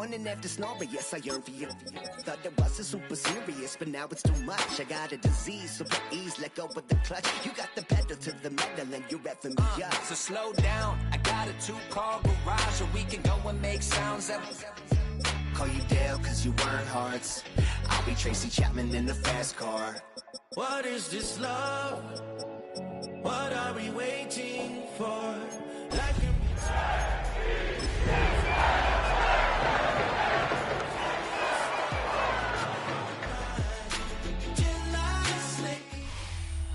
morning after snoring, yes, I yearn for you. Thought it wasn't super serious, but now it's too much. I got a disease, so please let go with the clutch. You got the pedal to the metal and you're revving me up. So slow down, I got a 2-car garage, or we can go and make sounds that... Call you Dale, cause you weren't hearts. I'll be Tracy Chapman in the fast car. What is this love? What are we waiting for? Life can be...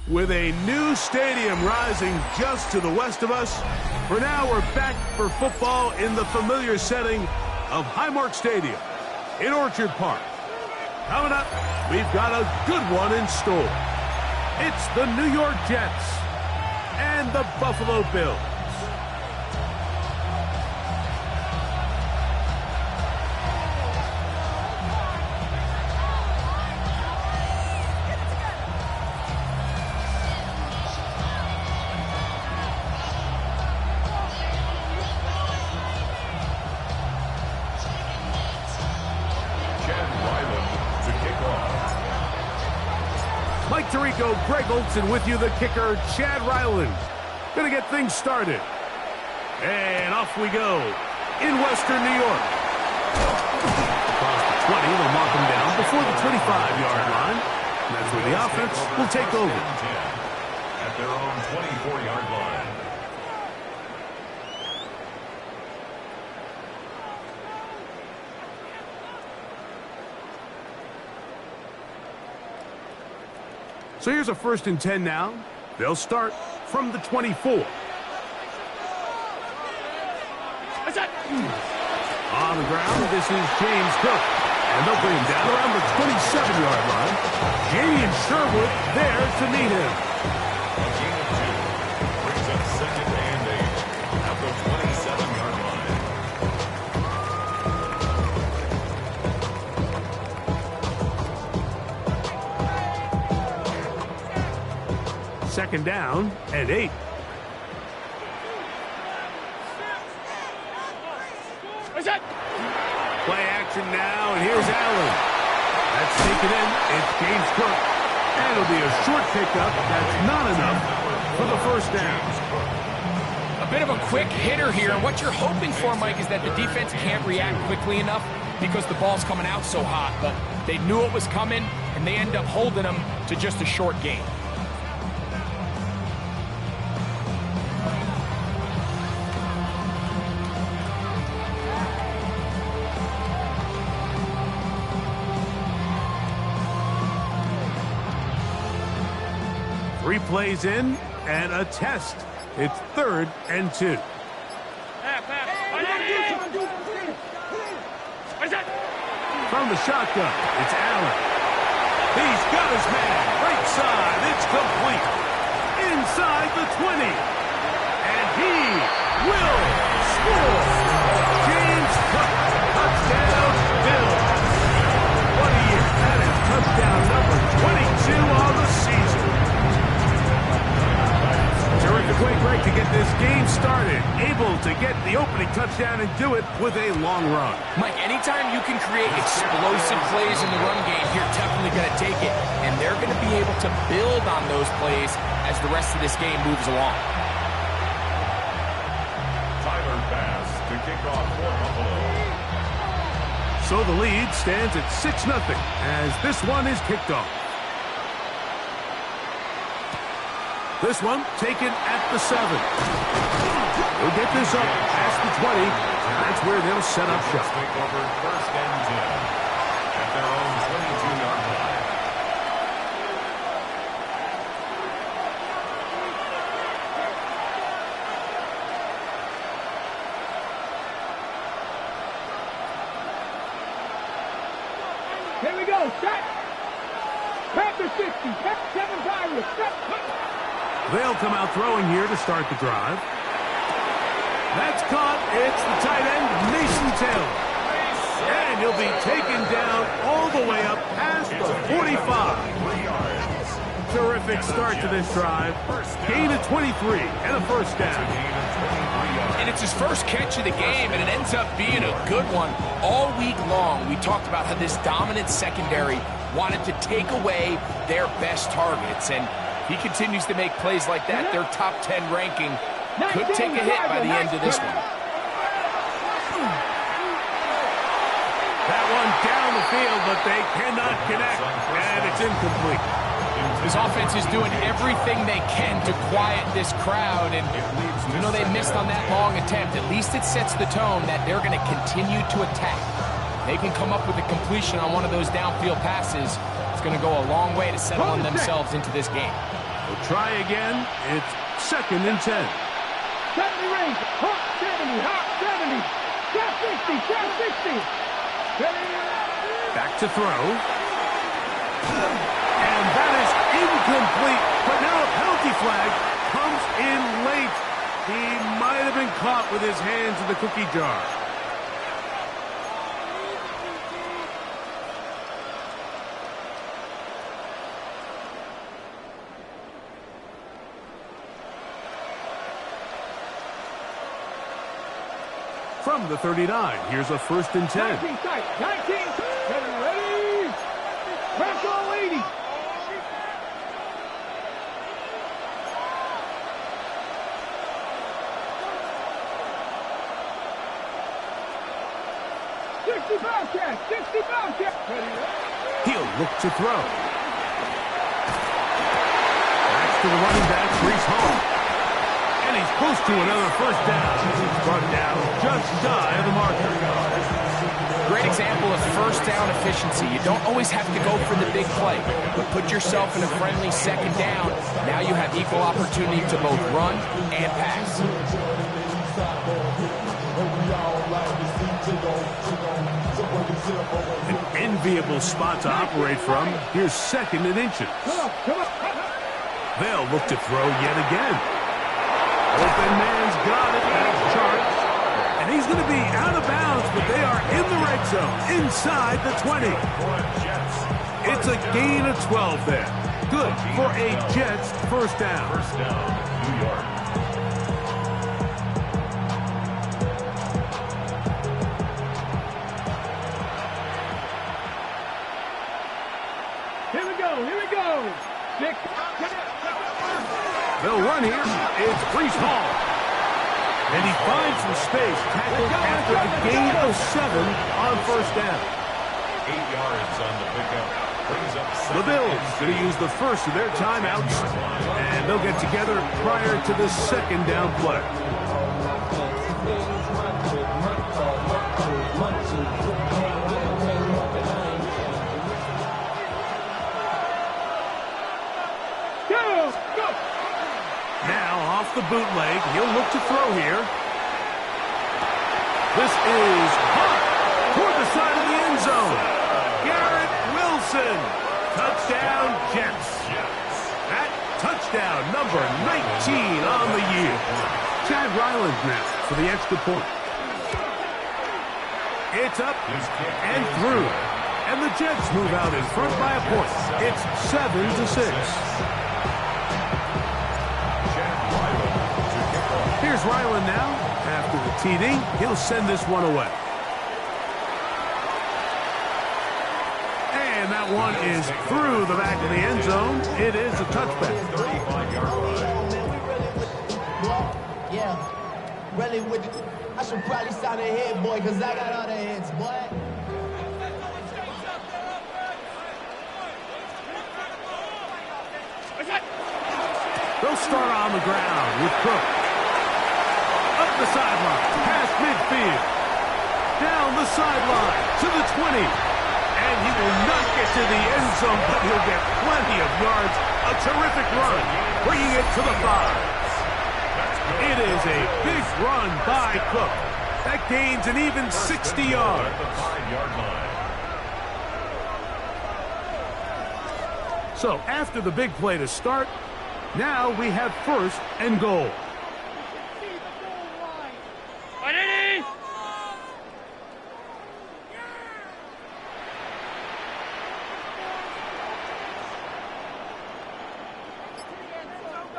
With a new stadium rising just to the west of us, for now we're back for football in the familiar setting of Highmark Stadium in Orchard Park. Coming up, we've got a good one in store. It's the New York Jets and the Buffalo Bills. Mike Tirico, Greg Olson with you, the kicker, Chad Ryland. Gonna get things started. And off we go in Western New York. Across the 20, they'll mark them down before the 25-yard line. And that's where the offense will take over. At their own 24-yard line. So here's a 1st and 10 now. They'll start from the 24. On the ground, this is James Cook. And they'll bring him down around the 27-yard line. Jamie Sherwood there to meet him. A gain of 2 brings up 2nd and 8 at the 27-yard line. 2nd down and 8. Play action now, and here's Allen. That's taken in. It's James Cook. And it'll be a short pickup. That's not enough for the 1st down. A bit of a quick hitter here. And what you're hoping for, Mike, is that the defense can't react quickly enough because the ball's coming out so hot. But they knew it was coming, and they end up holding them to just a short gain. Three plays in and a test. It's 3rd and 2. From the shotgun, it's Allen. He's got his man. Right side. It's complete. Inside the 20. And he will score. James Cook. Touchdown, Bills. What a year. That is touchdown number 22 on the season. Terrific way, Greg, to get this game started. Able to get the opening touchdown and do it with a long run. Mike, anytime you can create explosive plays in the run game, you're definitely going to take it. And they're going to be able to build on those plays as the rest of this game moves along. Tyler Bass to kick off for Buffalo. So the lead stands at 6-0 as this one is kicked off. This one taken at the 7. They'll get this up past the 20. That's where they'll set up shop. Take over 1st and 10 at their own 22-yard line. Here we go. Shot. Panther 60. 7 Pirates. They'll come out throwing here to start the drive. That's caught. It's the tight end, Mason Taylor. And he'll be taken down all the way up past the 45. Terrific start to this drive. Gain of 23 and a 1st down. And it's his first catch of the game, and it ends up being a good one. All week long, we talked about how this dominant secondary wanted to take away their best targets, and he continues to make plays like that. Their top 10 ranking could take a hit by the end of this one. That one down the field, but they cannot connect, and it's incomplete. This offense is doing everything they can to quiet this crowd, and you know they missed on that long attempt. At least it sets the tone that they're going to continue to attack. They can come up with a completion on one of those downfield passes. It's going to go a long way to settling themselves into this game. We'll try again. It's 2nd and 10. 70 range, hot 70, hot 70, shot 60, shot 60. Back to throw. And that is incomplete. But now a penalty flag comes in late. He might have been caught with his hands in the cookie jar. From the 39, here's a 1st and 10. 19 tight, 19, ready, press all 80. Bobcat, 60 Bobcat. He'll look to throw. Back to the running back, Breece Hall. And he's close to another 1st down. He's brought down just shy of the marker. Great example of 1st down efficiency. You don't always have to go for the big play, but put yourself in a friendly 2nd down. Now you have equal opportunity to both run and pass. An enviable spot to operate from. Here's 2nd and inches. They'll look to throw yet again. Open man's got it. That's Chark. And he's going to be out of bounds, but they are in the red zone, inside the 20. It's a gain of 12 there. Good for a Jets 1st down. 1st down, New York. Here we go. They'll run here. It's Breece Hall. And he finds some space, tackled after a gain of 7 on 1st down. 8 yards on the pickup. Brings up The Bills going to use the first of their timeouts, and they'll get together prior to the 2nd down play. Now off the bootleg, he'll look to throw here. This is hot toward the side of the end zone. Garrett Wilson, touchdown Jets. That touchdown number 19 on the year. Chad Ryland now for the extra point. It's up and through. And the Jets move out in front by a point. It's 7-6. Here's Ryland now. After the TD, he'll send this one away. And that one is through the back of the end zone. It is a touchback. 35-yard line. Yeah, really with the, I should probably sign a head, boy, because I got all the heads, boy. They'll start on the ground with Cook. Up the sideline, past midfield. Down the sideline to the 20. And he will not get to the end zone, but he'll get plenty of yards. A terrific run, bringing it to the 5. It is a big run by Cook. That gains an even 60 yards. At the 5-yard line. So after the big play to start, now we have 1st and goal.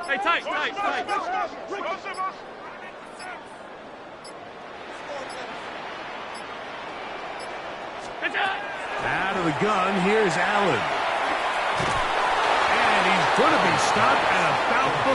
Hey, tight. Out of the gun, here's Allen. And he's going to be stopped at about the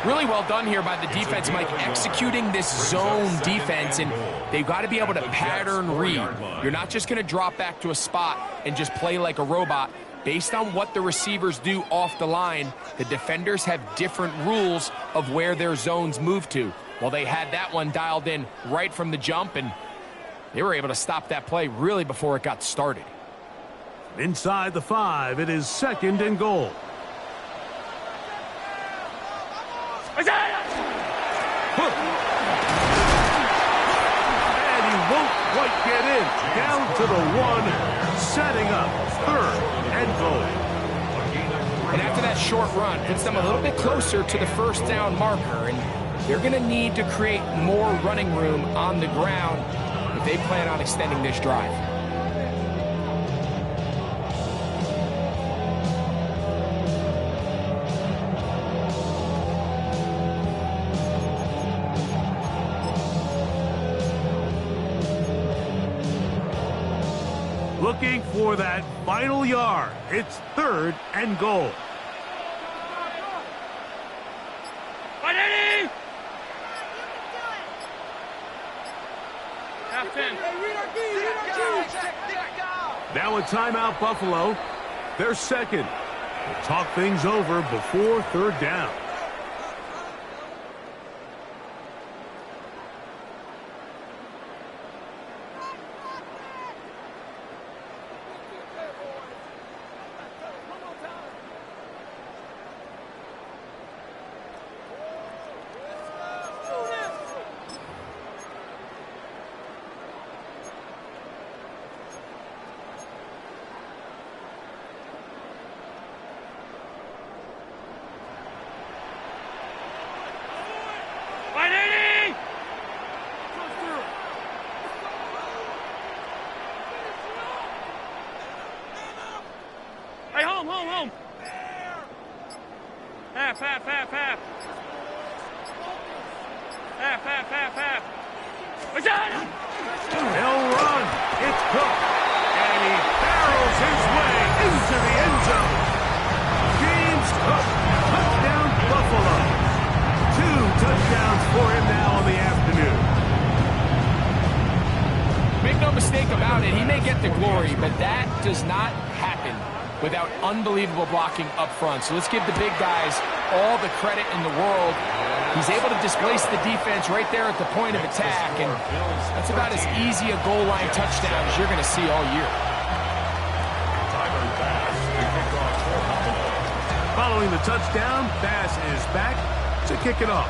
4. Really well done here by the defense, Mike, executing this zone defense, and they've got to be able to pattern read. You're not just going to drop back to a spot and just play like a robot. Based on what the receivers do off the line, the defenders have different rules of where their zones move to. Well, they had that one dialed in right from the jump, and they were able to stop that play really before it got started. Inside the 5, it is 2nd and goal. And he won't quite get in. Down to the 1, setting up 3rd and goal. And after that short run, puts them a little bit closer to the first down marker, and they're going to need to create more running room on the ground if they plan on extending this drive. Looking for that final yard. It's 3rd and goal. Now a timeout, Buffalo. They're second. We'll talk things over before 3rd down. They'll run. It's Cook. And he barrels his way into the end zone. James Cook. Touchdown, Buffalo. 2 touchdowns for him now on the afternoon. Make no mistake about it, he may get the glory, but that does not happen without unbelievable blocking up front. So let's give the big guys all the credit in the world. He's able to displace the defense right there at the point of attack, and that's about as easy a goal line touchdown as you're going to see all year. Following the touchdown, Bass is back to kick it off.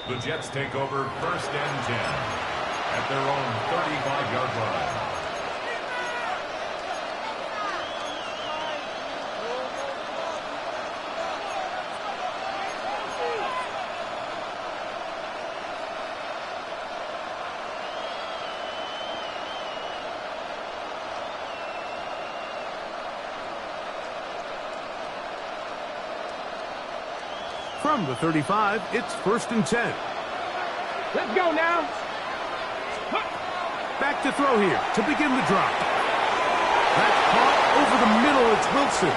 The Jets take over 1st and 10 at their own 35-yard line. From the 35, it's 1st and 10. Let's go now. Back to throw here to begin the drop. That's caught over the middle. It's Wilson.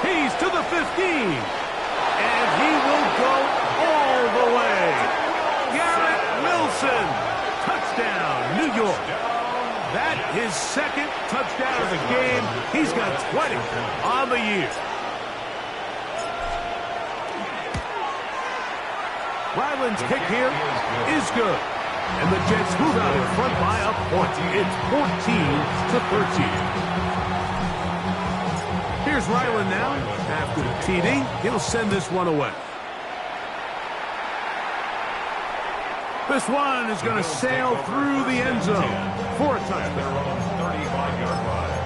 He's to the 15. And he will go all the way. Garrett Wilson. Touchdown, New York. That his 2nd touchdown of the game. He's got 20 on the year. Ryland's kick here is good. And the Jets move out in front by a point. It's 14-13. Here's Ryland now. After the TD, he'll send this one away. This one is going to sail through the end zone for a touchdown. 35-yard line.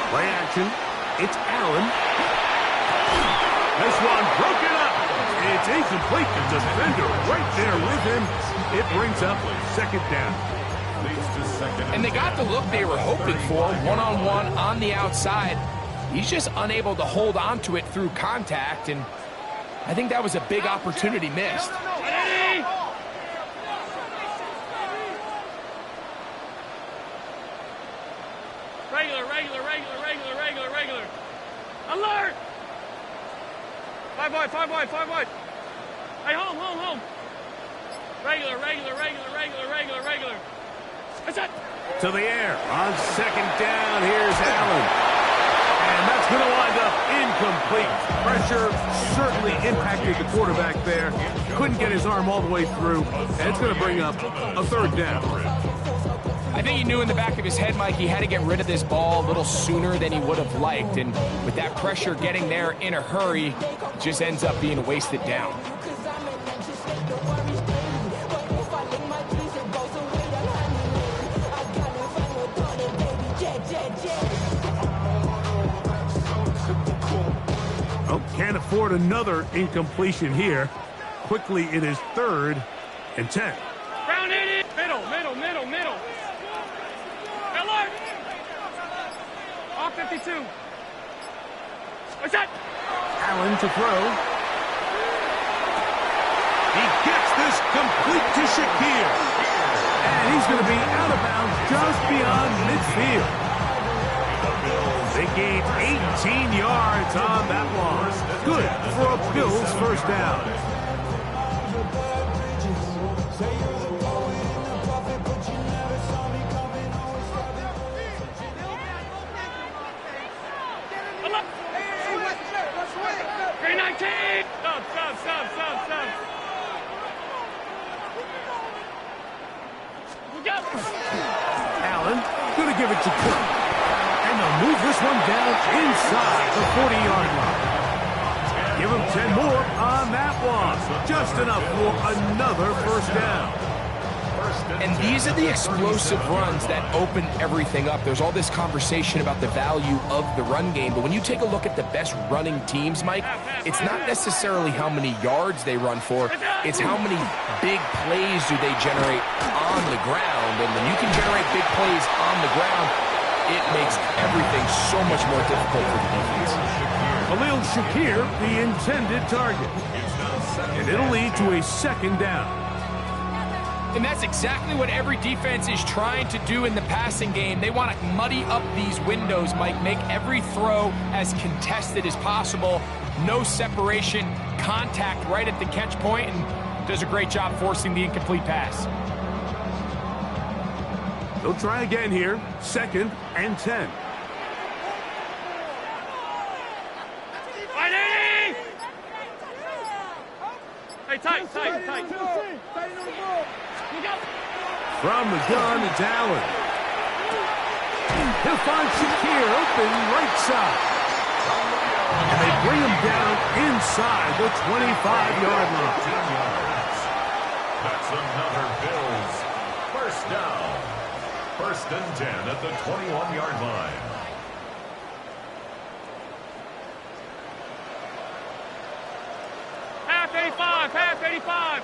Play action. It's Allen. This one broken up. It's incomplete. The defender right there with him. It brings up second down. And they got the look they were hoping for, one-on-one on the outside. He's just unable to hold on to it through contact, and I think that was a big opportunity missed. Regular. Alert! Five wide. Hey, home. Regular. That's it. To the air. On second down, here's Allen. And that's going to wind up incomplete. Pressure certainly impacted the quarterback there. Couldn't get his arm all the way through. And it's going to bring up a third down. I think he knew in the back of his head, Mike, he had to get rid of this ball a little sooner than he would have liked. And with that pressure getting there in a hurry, it just ends up being a wasted down. Oh, can't afford another incompletion here. Quickly, it is 3rd and 10. Round it. Middle. Alert! Off 52. What's that? Allen to throw. He gets this complete to Shakir. And he's going to be out of bounds just beyond midfield. They gained 18 yards on that loss. Good for a Bills first down. Allen going to give it to Cook. And they'll move this one down inside the 40-yard line. Give him 10 more on that one. Just enough for another first down. And these are the explosive runs that open everything up. There's all this conversation about the value of the run game, but when you take a look at the best running teams, Mike, it's not necessarily how many yards they run for, it's how many big plays do they generate on the ground. And when you can generate big plays on the ground, it makes everything so much more difficult for the defense. Khalil Shakir, the intended target. And it'll lead to a second down. And that's exactly what every defense is trying to do in the passing game. They want to muddy up these windows, Mike, make every throw as contested as possible. No separation, contact right at the catch point, and does a great job forcing the incomplete pass. They'll try again here. 2nd and 10. Hey, tight. From the gun, it's Allen. He'll find Shakir open right side. And they bring him down inside the 25-yard line. That's another Bills first down. 1st and 10 at the 21-yard line. Half 85.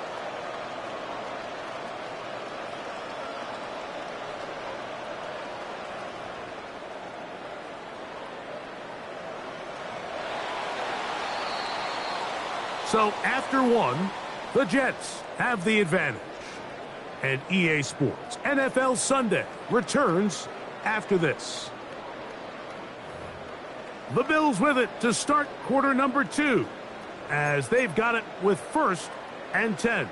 So after one, the Jets have the advantage. And EA Sports NFL Sunday returns after this. The Bills with it to start quarter number 2, as they've got it with 1st and 10.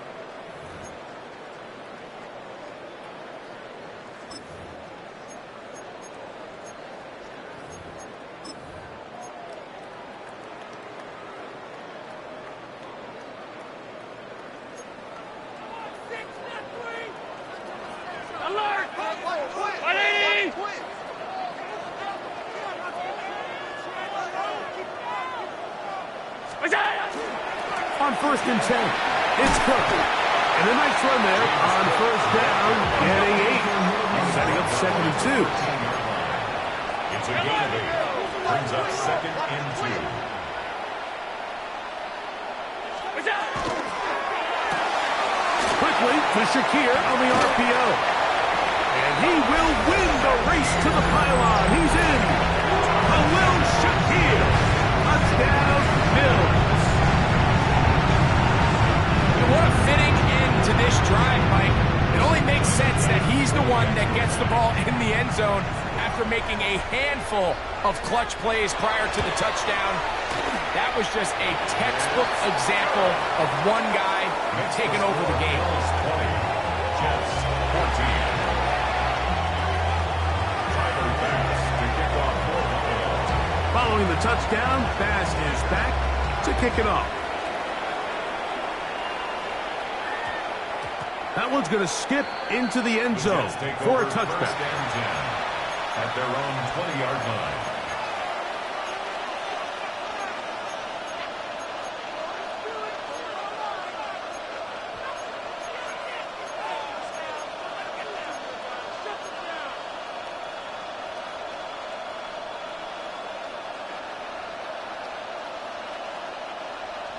On on 1st and 10. It's Cook. And a nice run there on 1st down, getting 8. Setting up 2nd and 2. It's a gain of 8. Brings up 2nd and 2. Quickly to Shakir on the RPO. And he will win the race to the pylon. He's in. Khalil Shakir. Touchdown, Bills. What a fitting end to this drive, Mike. It only makes sense that he's the one that gets the ball in the end zone after making a handful of clutch plays prior to the touchdown. That was just a textbook example of one guy taking over the game. 20, Jets 14. Tyler Bass to kick off for Buffalo. Following the touchdown, Bass is back to kick it off. That one's going to skip into the end zone for a touchback. At their own 20-yard line.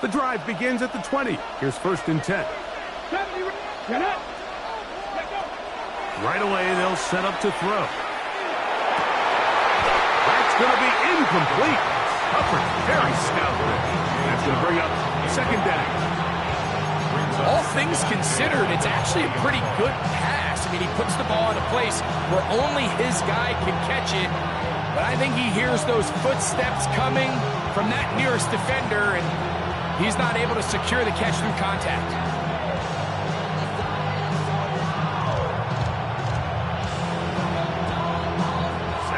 The drive begins at the 20. Here's 1st and 10. Right away, they'll set up to throw. That's going to be incomplete. Hubbard, very stout. That's going to bring up 2nd down. All things considered, it's actually a pretty good pass. I mean, he puts the ball in a place where only his guy can catch it. But I think he hears those footsteps coming from that nearest defender, and he's not able to secure the catch through contact.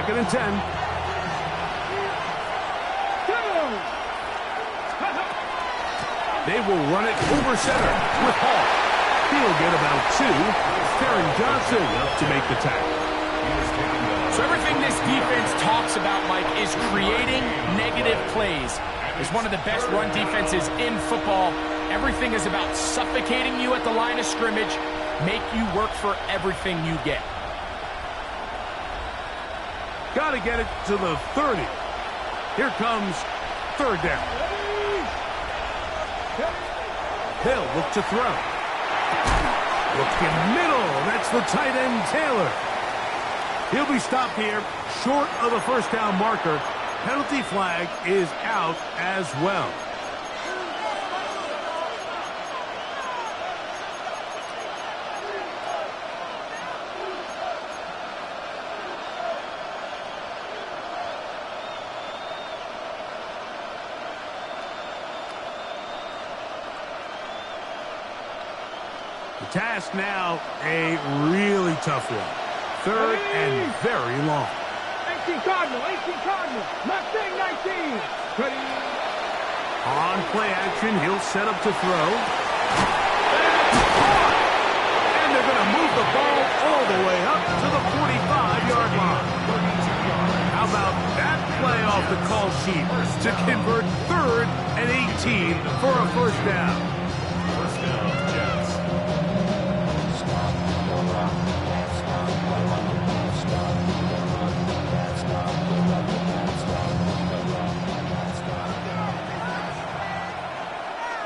2nd and 10. They will run it over center with Hall. He'll get about 2. Terry Johnson up to make the tackle. So everything this defense talks about, Mike, is creating negative plays. It's one of the best run defenses in football. Everything is about suffocating you at the line of scrimmage, make you work for everything you get. Got to get it to the 30. Here comes 3rd down. Hill look to throw. Looking middle. That's the tight end, Taylor. He'll be stopped here short of the 1st down marker. Penalty flag is out as well. The task now, a really tough one. 3rd and very long. 18 Cardinal, Mustang 19. Ready. On play action, he'll set up to throw. And they're going to move the ball all the way up to the 45-yard line. How about that play off the call sheet to convert 3rd and 18 for a 1st down? 1st down, Jets.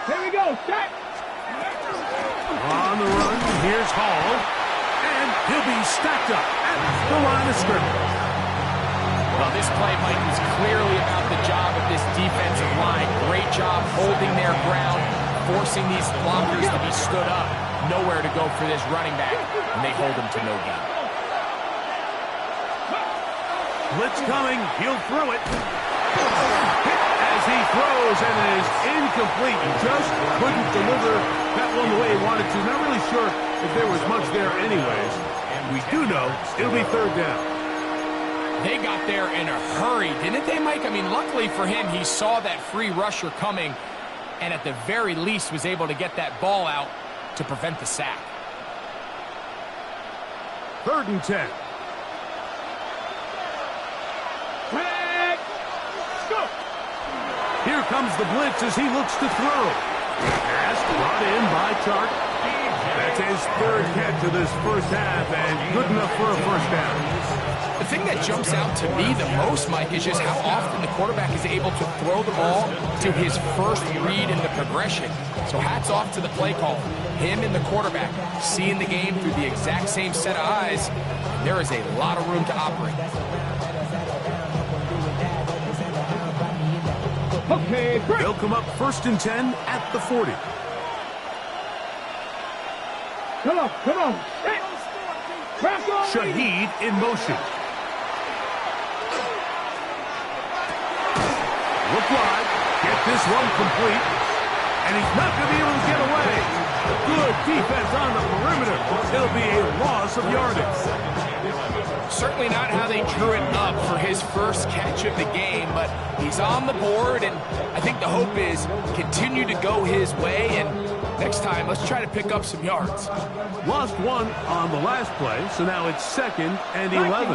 Here we go, set. On the run, here's Hall. And he'll be stacked up at the line of scrimmage. Well, this play, Mike, is clearly about the job of this defensive line. Great job holding their ground, forcing these blockers to be stood up. Nowhere to go for this running back, and they hold him to no gain. Blitz coming, he'll throw it. As he throws, and it is incomplete. He just couldn't deliver that one the way he wanted to. Not really sure if there was much there anyways. We do know it'll be 3rd down. They got there in a hurry, didn't they, Mike? I mean, luckily for him, he saw that free rusher coming and at the very least was able to get that ball out to prevent the sack. 3rd and 10. Here comes the blitz as he looks to throw. Pass brought in by Chark. That's his third catch of this first half, and good enough for a first down. The thing that jumps out to me the most, Mike, is just how often the quarterback is able to throw the ball to his first read in the progression. So hats off to the play caller. Him and the quarterback seeing the game through the exact same set of eyes. There is a lot of room to operate. Okay, they'll come up 1st and 10 at the 40. Come on. Shaheed in motion. Look wide. Get this one complete. And he's not going to be able to get away. Good defense on the perimeter. It'll be a loss of yardage. Certainly not how they drew it up for his first catch of the game, but he's on the board, and I think the hope is continue to go his way, and next time, let's try to pick up some yards. Lost one on the last play, so now it's 2nd and 11.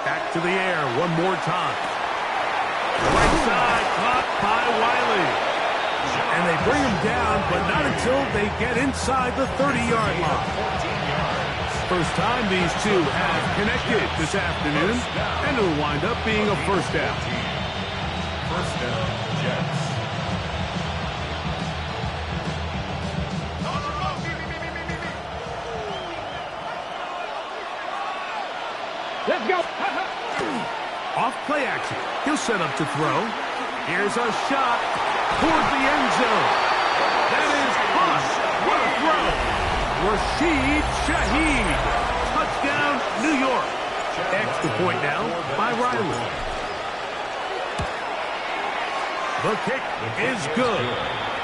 Back to the air one more time. Right side, caught by Wiley. And they bring him down, but not until they get inside the 30-yard line. First time these two have connected this afternoon, and it'll wind up being a first down. First down, Jets. Let's go. Off play action. He'll set up to throw. Here's a shot toward the end zone. That is caught. What a throw. Rashid Shaheed. Touchdown, New York. Extra point now by Riley. The kick is good.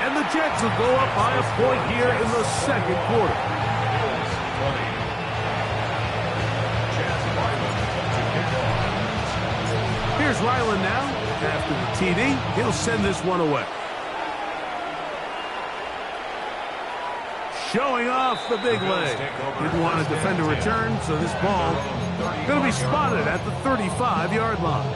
And the Jets will go up by a point here in the second quarter. Here's Ryland now. After the TD, he'll send this one away. Showing off the big leg. Didn't want to defend a return, so this ball going to be spotted at the 35-yard line.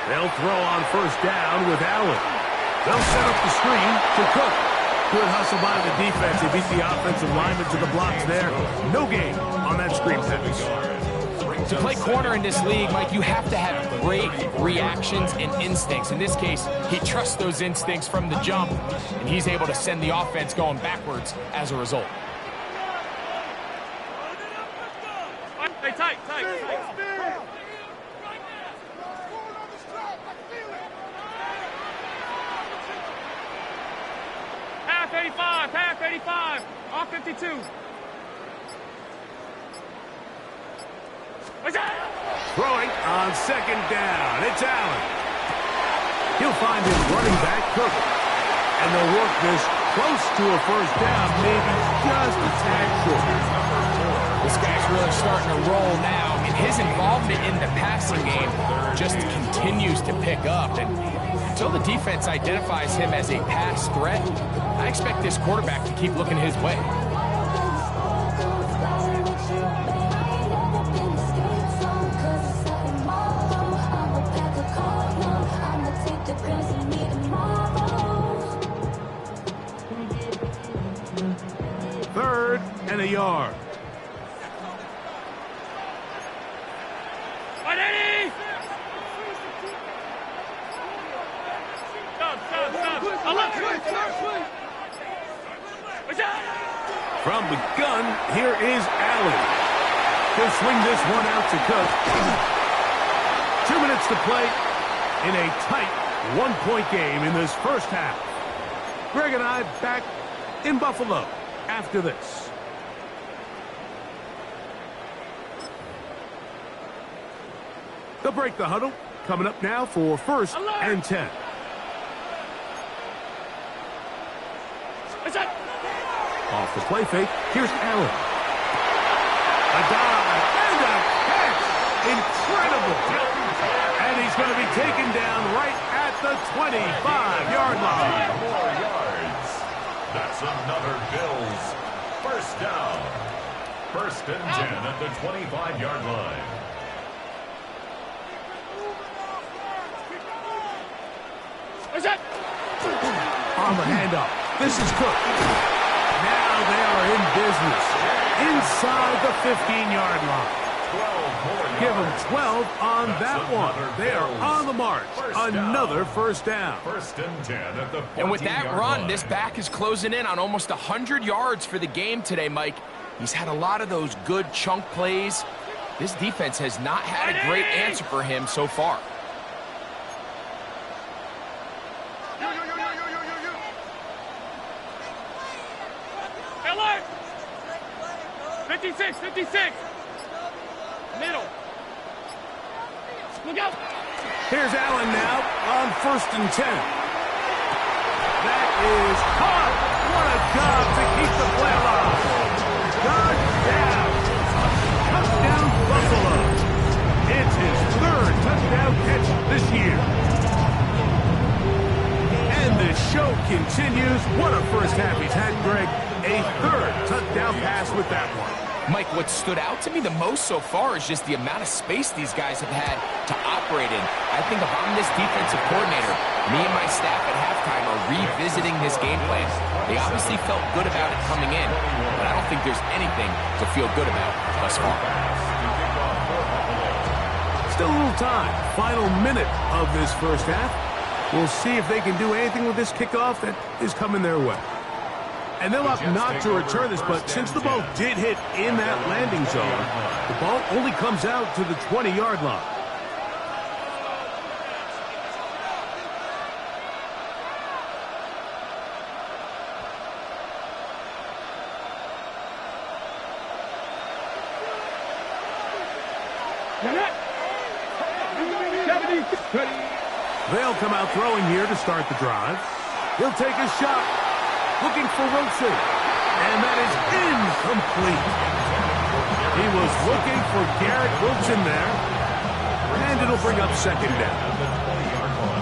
They'll throw on first down with Allen. They'll set up the screen to Cook. Good hustle by the defense. They beat the offensive lineman to the blocks there. No gain on that screen pass. To play corner in this league, Mike, you have to have great reactions and instincts. In this case, he trusts those instincts from the jump, and he's able to send the offense going backwards as a result. Hey, tight. Half 85, off 52. Throwing on second down. It's Allen. He'll find his running back, Cook. And they'll work this close to a first down, maybe just a tad short. This guy's really starting to roll now, and his involvement in the passing game just continues to pick up. And until the defense identifies him as a pass threat, I expect this quarterback to keep looking his way. Third and a yard. From the gun, here is Allen. He'll swing this one out to Cook. 2 minutes to play in a tight one-point game in this first half. Greg and I back in Buffalo after this. They'll break the huddle. coming up now for 1st and 10. Off the play fake, here's Allen. A dive and a catch. Incredible. And he's going to be taken down right at the 25-yard line. 5 more yards. That's another Bills first down. 1st and 10 at the 25-yard line. On the handoff, this is Cook. Now they are in business inside the 15-yard line. 12 more yards. Give them 12 on That's that one. another They are Bills on the march. first down. Another first down. 1st and 10 at the 14-yard And with that run, line. this back is closing in on almost 100 yards for the game today, Mike. He's had a lot of those good chunk plays. This defense has not had a great answer for him so far. Alert! 56, 56. Middle. Look out. Here's Allen now on 1st and 10. That is caught. What a job to keep the play alive. God down. Touchdown Buffalo. It's his 3rd touchdown catch this year. And the show continues. What a first half he's had, Greg. A 3rd touchdown pass with that one. Mike, what stood out to me the most so far is just the amount of space these guys have had to operate in. I think if I'm this defensive coordinator, me and my staff at halftime are revisiting this game plan. They obviously felt good about it coming in, but I don't think there's anything to feel good about thus far. Still a little time. Final minute of this first half. We'll see if they can do anything with this kickoff that is coming their way. And they'll opt not to return this, but since the ball did hit in that landing zone, the ball only comes out to the 20-yard line. They'll come out throwing here to start the drive. He'll take a shot. Looking for Wilson. And that is incomplete. He was looking for Garrett Wilson there. And it'll bring up 2nd down.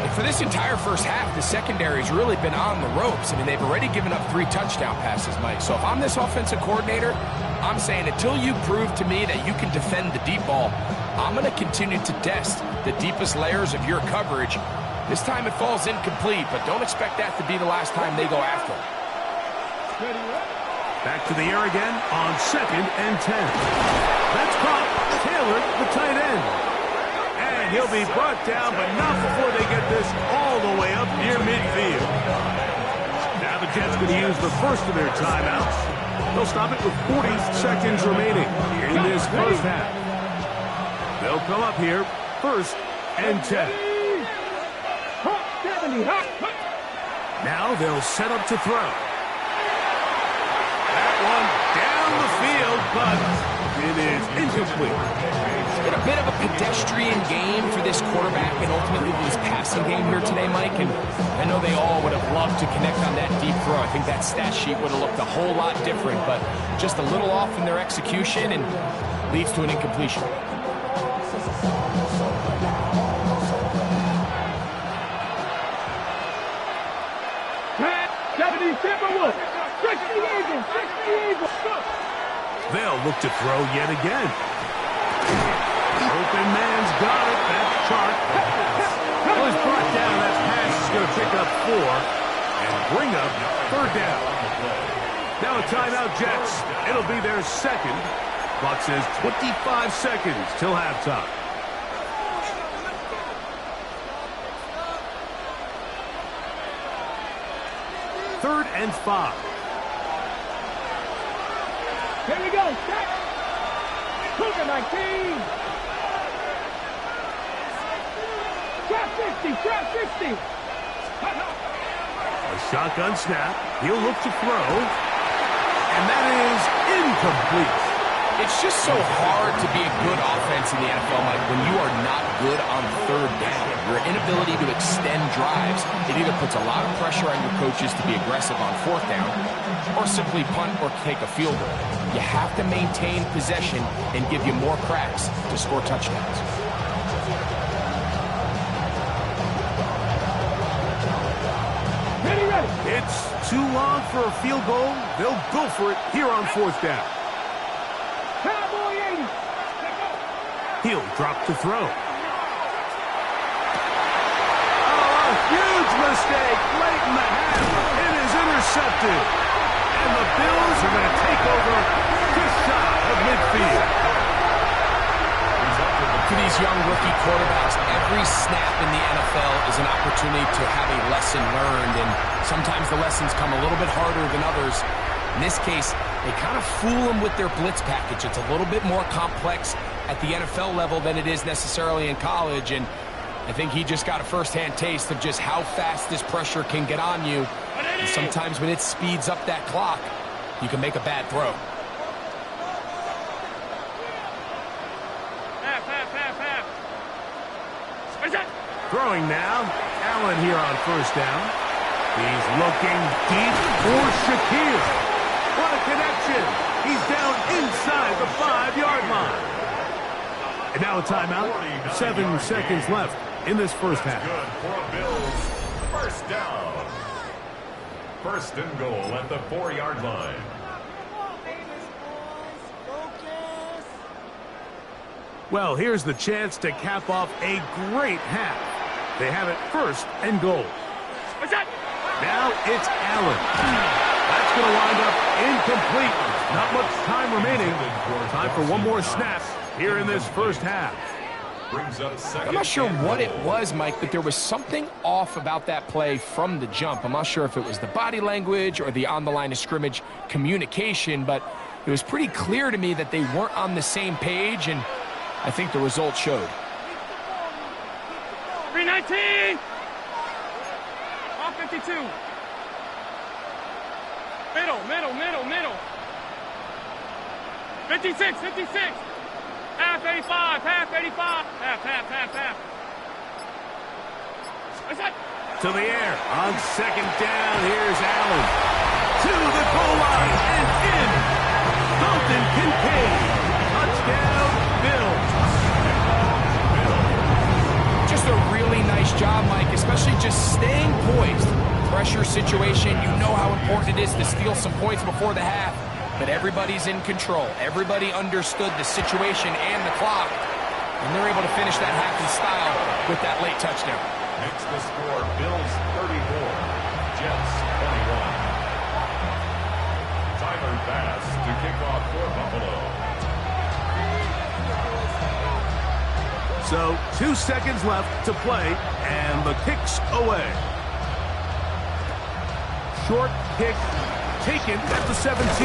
And for this entire first half, the secondary's really been on the ropes. I mean, they've already given up 3 touchdown passes, Mike. So if I'm this offensive coordinator, I'm saying until you prove to me that you can defend the deep ball, I'm going to continue to test the deepest layers of your coverage. This time it falls incomplete, but don't expect that to be the last time they go after him. Back to the air again on 2nd and 10. That's caught. Taylor, the tight end. And he'll be brought down, but not before they get this all the way up near midfield. Now the Jets going to use the first of their timeouts. They'll stop it with 40 seconds remaining in this first half. They'll come up here, 1st and 10. Now they'll set up to throw. That one down the field, but it is incomplete. It's been a bit of a pedestrian game for this quarterback and ultimately this passing game here today, Mike. And I know they all would have loved to connect on that deep throw. I think that stat sheet would have looked a whole lot different, but just a little off in their execution and leads to an incompletion. They'll look to throw yet again. Open man's got it. That's Chark. Well, he's brought down. That pass is going to pick up 4 and bring up 3rd down. Now a timeout, Jets. It'll be their 2nd. Clock says 25 seconds till halftime. Third and 5. Here we go. Set. Cougar 19. Trap 50. Trap 50. A shotgun snap. He'll look to throw. And that is incomplete. It's just so hard to be a good offense in the NFL, Mike, when you are not good on third down. Your inability to extend drives, it either puts a lot of pressure on your coaches to be aggressive on fourth down or simply punt or take a field goal. You have to maintain possession and give you more cracks to score touchdowns. It's too long for a field goal. They'll go for it here on fourth down. Cowboy 80. He'll drop to throw. Oh, a huge mistake late in the half. It is intercepted. And the Bills are going to take over just shy of midfield. To these young rookie quarterbacks, every snap in the NFL is an opportunity to have a lesson learned, and sometimes the lessons come a little bit harder than others. In this case, they kind of fool them with their blitz package. It's a little bit more complex at the NFL level than it is necessarily in college, and I think he just got a first-hand taste of just how fast this pressure can get on you. And sometimes when it speeds up that clock, you can make a bad throw. Throwing now, Allen here on first down. He's looking deep for Shakir. What a connection. He's down inside the 5-yard line. And now a timeout. 7 seconds left in this first half. Good for Bills. First down. First and goal at the 4-yard line. Well, here's the chance to cap off a great half. They have it first and goal. Now it's Allen. That's going to wind up incomplete. Not much time remaining. Time for one more snap here in this first half. Brings up second. I'm not sure what it was, Mike, but there was something off about that play from the jump. I'm not sure if it was the body language or the on-the-line of scrimmage communication, but it was pretty clear to me that they weren't on the same page, and I think the result showed. 319. All 52. Middle. 56. Half 85. Half. To the air on second down. Here's Allen to the goal line and in. Dalton Kincaid. Touchdown, Bills. Just a really nice job, Mike, especially just staying poised. Pressure situation, you know how important it is to steal some points before the half, but everybody's in control. Everybody understood the situation and the clock, and they're able to finish that half in style with that late touchdown. Makes the score Bills 34, Jets 21. Tyler Bass to kick off for Buffalo. So 2 seconds left to play, and the kick's away. Short kick taken at the 17.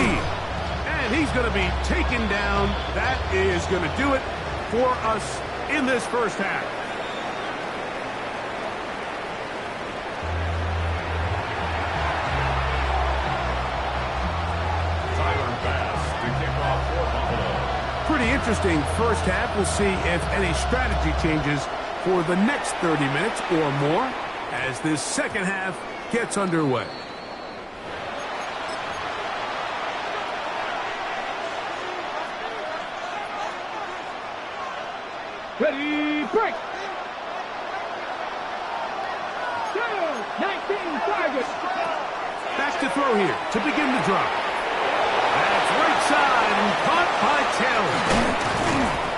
And he's going to be taken down. That is going to do it for us in this first half. Tyler Bass to kick off for Buffalo. Pretty interesting first half. We'll see if any strategy changes for the next 30 minutes or more as this second half gets underway. Ready, break. 19 targets. Back to throw here to begin the drive. That's right side and caught by Taylor.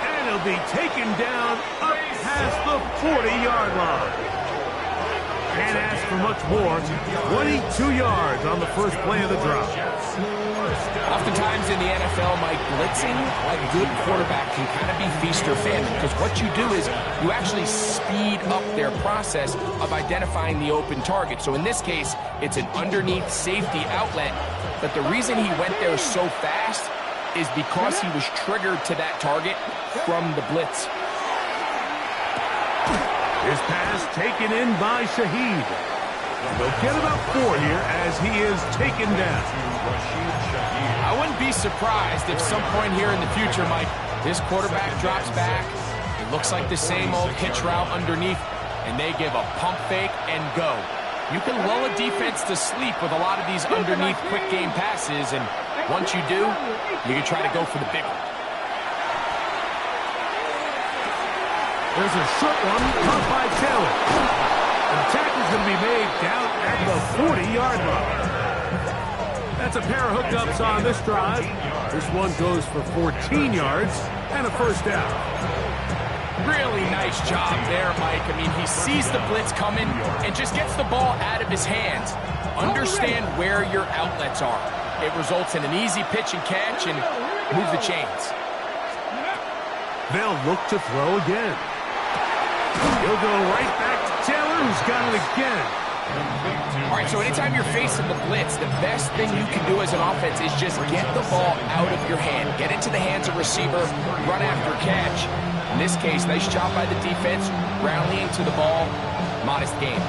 And he'll be taken down up past the 40-yard line. Can't ask for much more. 22 yards on the first play of the drive. Oftentimes in the NFL, Mike, blitzing a good quarterback can kind of be feast or famine, because what you do is you actually speed up their process of identifying the open target. So in this case, it's an underneath safety outlet, but the reason he went there so fast is because he was triggered to that target from the blitz. His pass taken in by Shaheed. They'll get about 4 here as he is taken down. I wouldn't be surprised if some point here in the future, Mike, this quarterback drops back. It looks like the same old hitch route underneath, and they give a pump fake and go. You can lull a defense to sleep with a lot of these underneath quick game passes, and once you do, you can try to go for the big one. There's a short one caught by Taylor. The tackle's going to be made down at the 40-yard line. That's a pair of hookups on this drive. This one goes for 14 yards and a first down. Really nice job there, Mike. I mean, he sees the blitz coming and just gets the ball out of his hands. Understand where your outlets are. It results in an easy pitch and catch and move the chains. They'll look to throw again. He'll go right back to Taylor, who's got it again. All right, so anytime you're facing the blitz, the best thing you can do as an offense is just get the ball out of your hand. Get into the hands of receiver, run after catch. In this case, nice job by the defense, rallying to the ball, modest gain.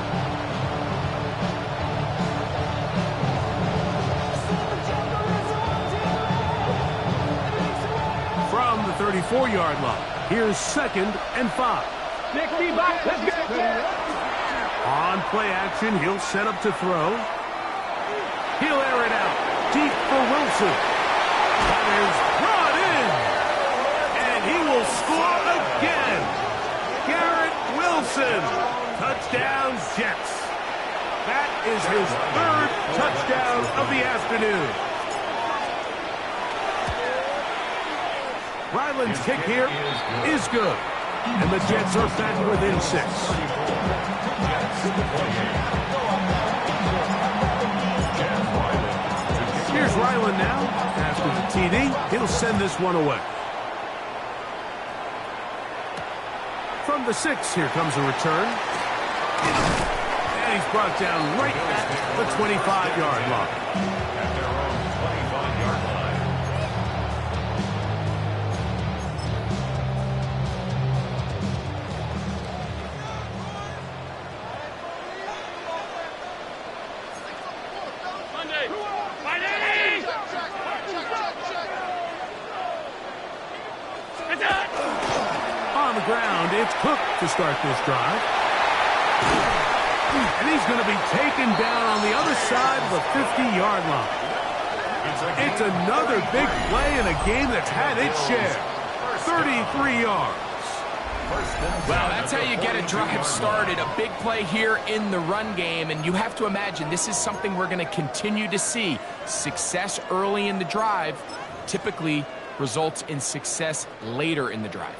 From the 34-yard line, here's 2nd and 5. Let's get On play action, he'll set up to throw. He'll air it out deep for Wilson. That is brought in. And he will score again. Garrett Wilson. Touchdown, Jets. That is his 3rd touchdown of the afternoon. Ryland's kick here is good. And the Jets are back within 6. Here's Ryland now. After the TD, he'll send this one away. From the 6, here comes a return. And he's brought down right at the 25-yard line. Ground, it's Cook to start this drive. And he's going to be taken down on the other side of the 50-yard line. It's another big play in a game that's had its share. 33 yards. Well, that's how you get a drive started. A big play here in the run game, and you have to imagine this is something we're going to continue to see. Success early in the drive typically results in success later in the drive.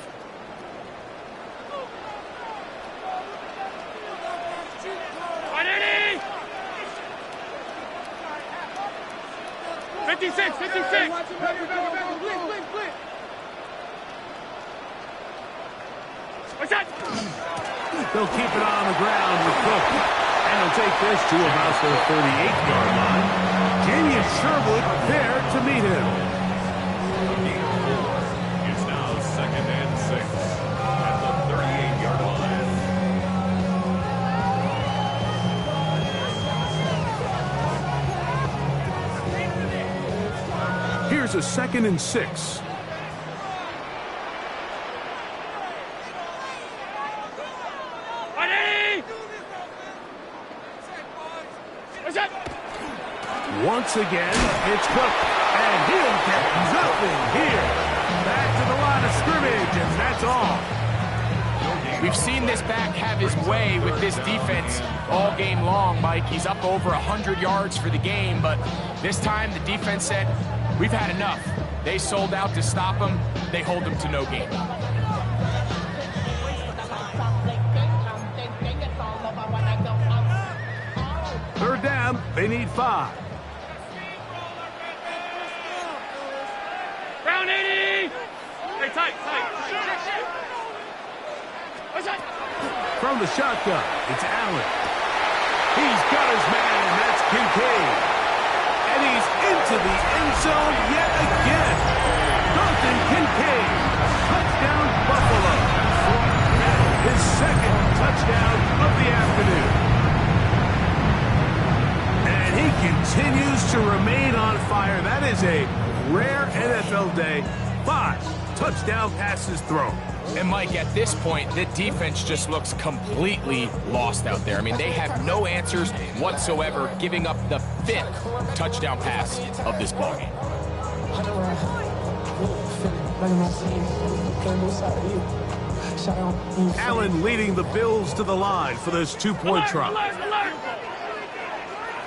56. What's that? They'll keep it on the ground with Cook. And they'll take this to about the 38-yard line. Jamian Sherwood there to meet him. It's now 2nd and 6 at the 38-yard line. Here's a 2nd and 6. Once again, it's Cook, and he'll get nothing here. Back to the line of scrimmage, and that's all. We've seen this back have his way with this defense all game long, Mike. He's up over 100 yards for the game, but this time the defense said, we've had enough. They sold out to stop him. They hold him to no gain. Third down, they need 5. Round 80! Hey, tight. What's that? From the shotgun, it's Allen. He's got his man, and that's Kincaid. And he's into the end zone yet again. Dalton Kincaid, touchdown Buffalo. His 2nd touchdown of the afternoon. continues to remain on fire. That is a rare NFL day. 5 touchdown passes thrown. And Mike, at this point, the defense just looks completely lost out there. I mean, they have no answers whatsoever, giving up the 5th touchdown pass of this ballgame. Allen leading the Bills to the line for this 2-point try.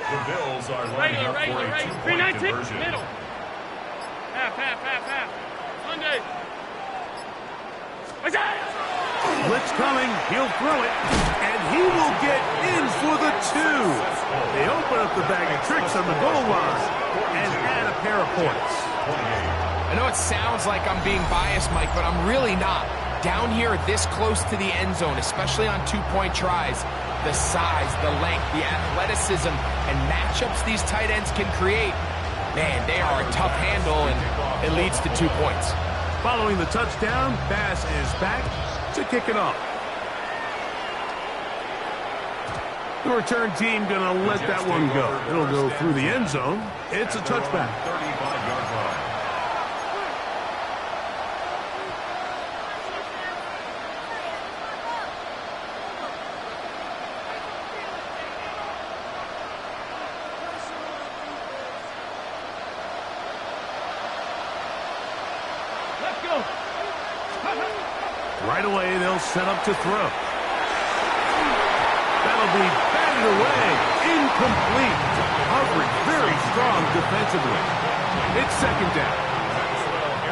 The Bills are lining up for a 2-point conversion. Middle. Half. Sunday. Blitz coming, he'll throw it, and he will get in for the 2. They open up the bag of tricks on the goal line and add a pair of points. I know it sounds like I'm being biased, Mike, but I'm really not. Down here this close to the end zone, especially on 2-point tries, the size, the length, the athleticism, and matchups these tight ends can create, man, they are a tough handle, and it leads to 2 points. Following the touchdown, Bass is back to kick it off. The return team going to let that one go. It'll go through the end zone. It's a touchback. 35-yard line. Right away, they'll set up to throw. That'll be batted away. Incomplete. Coverage very strong defensively. It's 2nd down.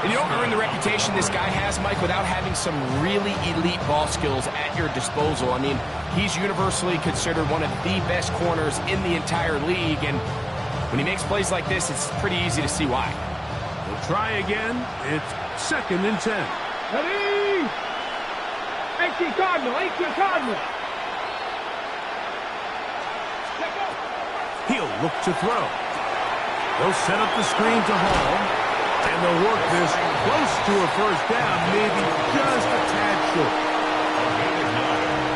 And you don't earn the reputation this guy has, Mike, without having some really elite ball skills at your disposal. I mean, he's universally considered one of the best corners in the entire league, and when he makes plays like this, it's pretty easy to see why. We'll try again. It's 2nd and 10. Ready? 18 Cardinal. He'll look to throw. They'll set up the screen to Hall, and they'll work this close to a 1st down, maybe just a tad short. A gain of 9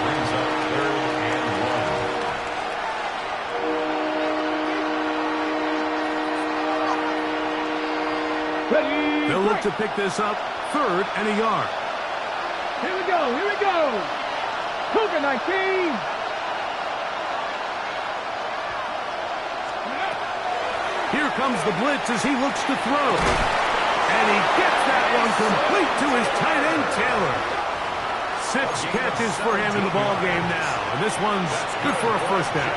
brings up 3rd and 1. Ready? They'll look to pick this up, 3rd and a yard. Here we go. Cougar 19. Here comes the blitz as he looks to throw. And he gets that one complete to his tight end, Taylor. 6 catches for him in the ballgame now. And this one's good for a 1st down.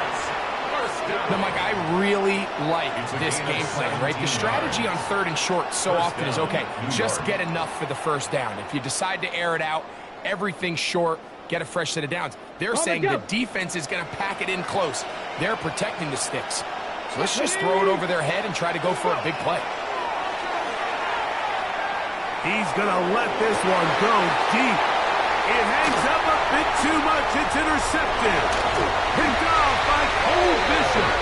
Now, Mike, I really like this game plan, right? The strategy on 3rd and short so often is, okay, just get enough for the 1st down. If you decide to air it out, everything short, get a fresh set of downs. They're saying the defense is going to pack it in close. They're protecting the sticks. So let's just throw it over their head and try to go for a big play. He's going to let this one go deep. It hangs up a bit too much. It's intercepted. Picked off by Cole Bishop.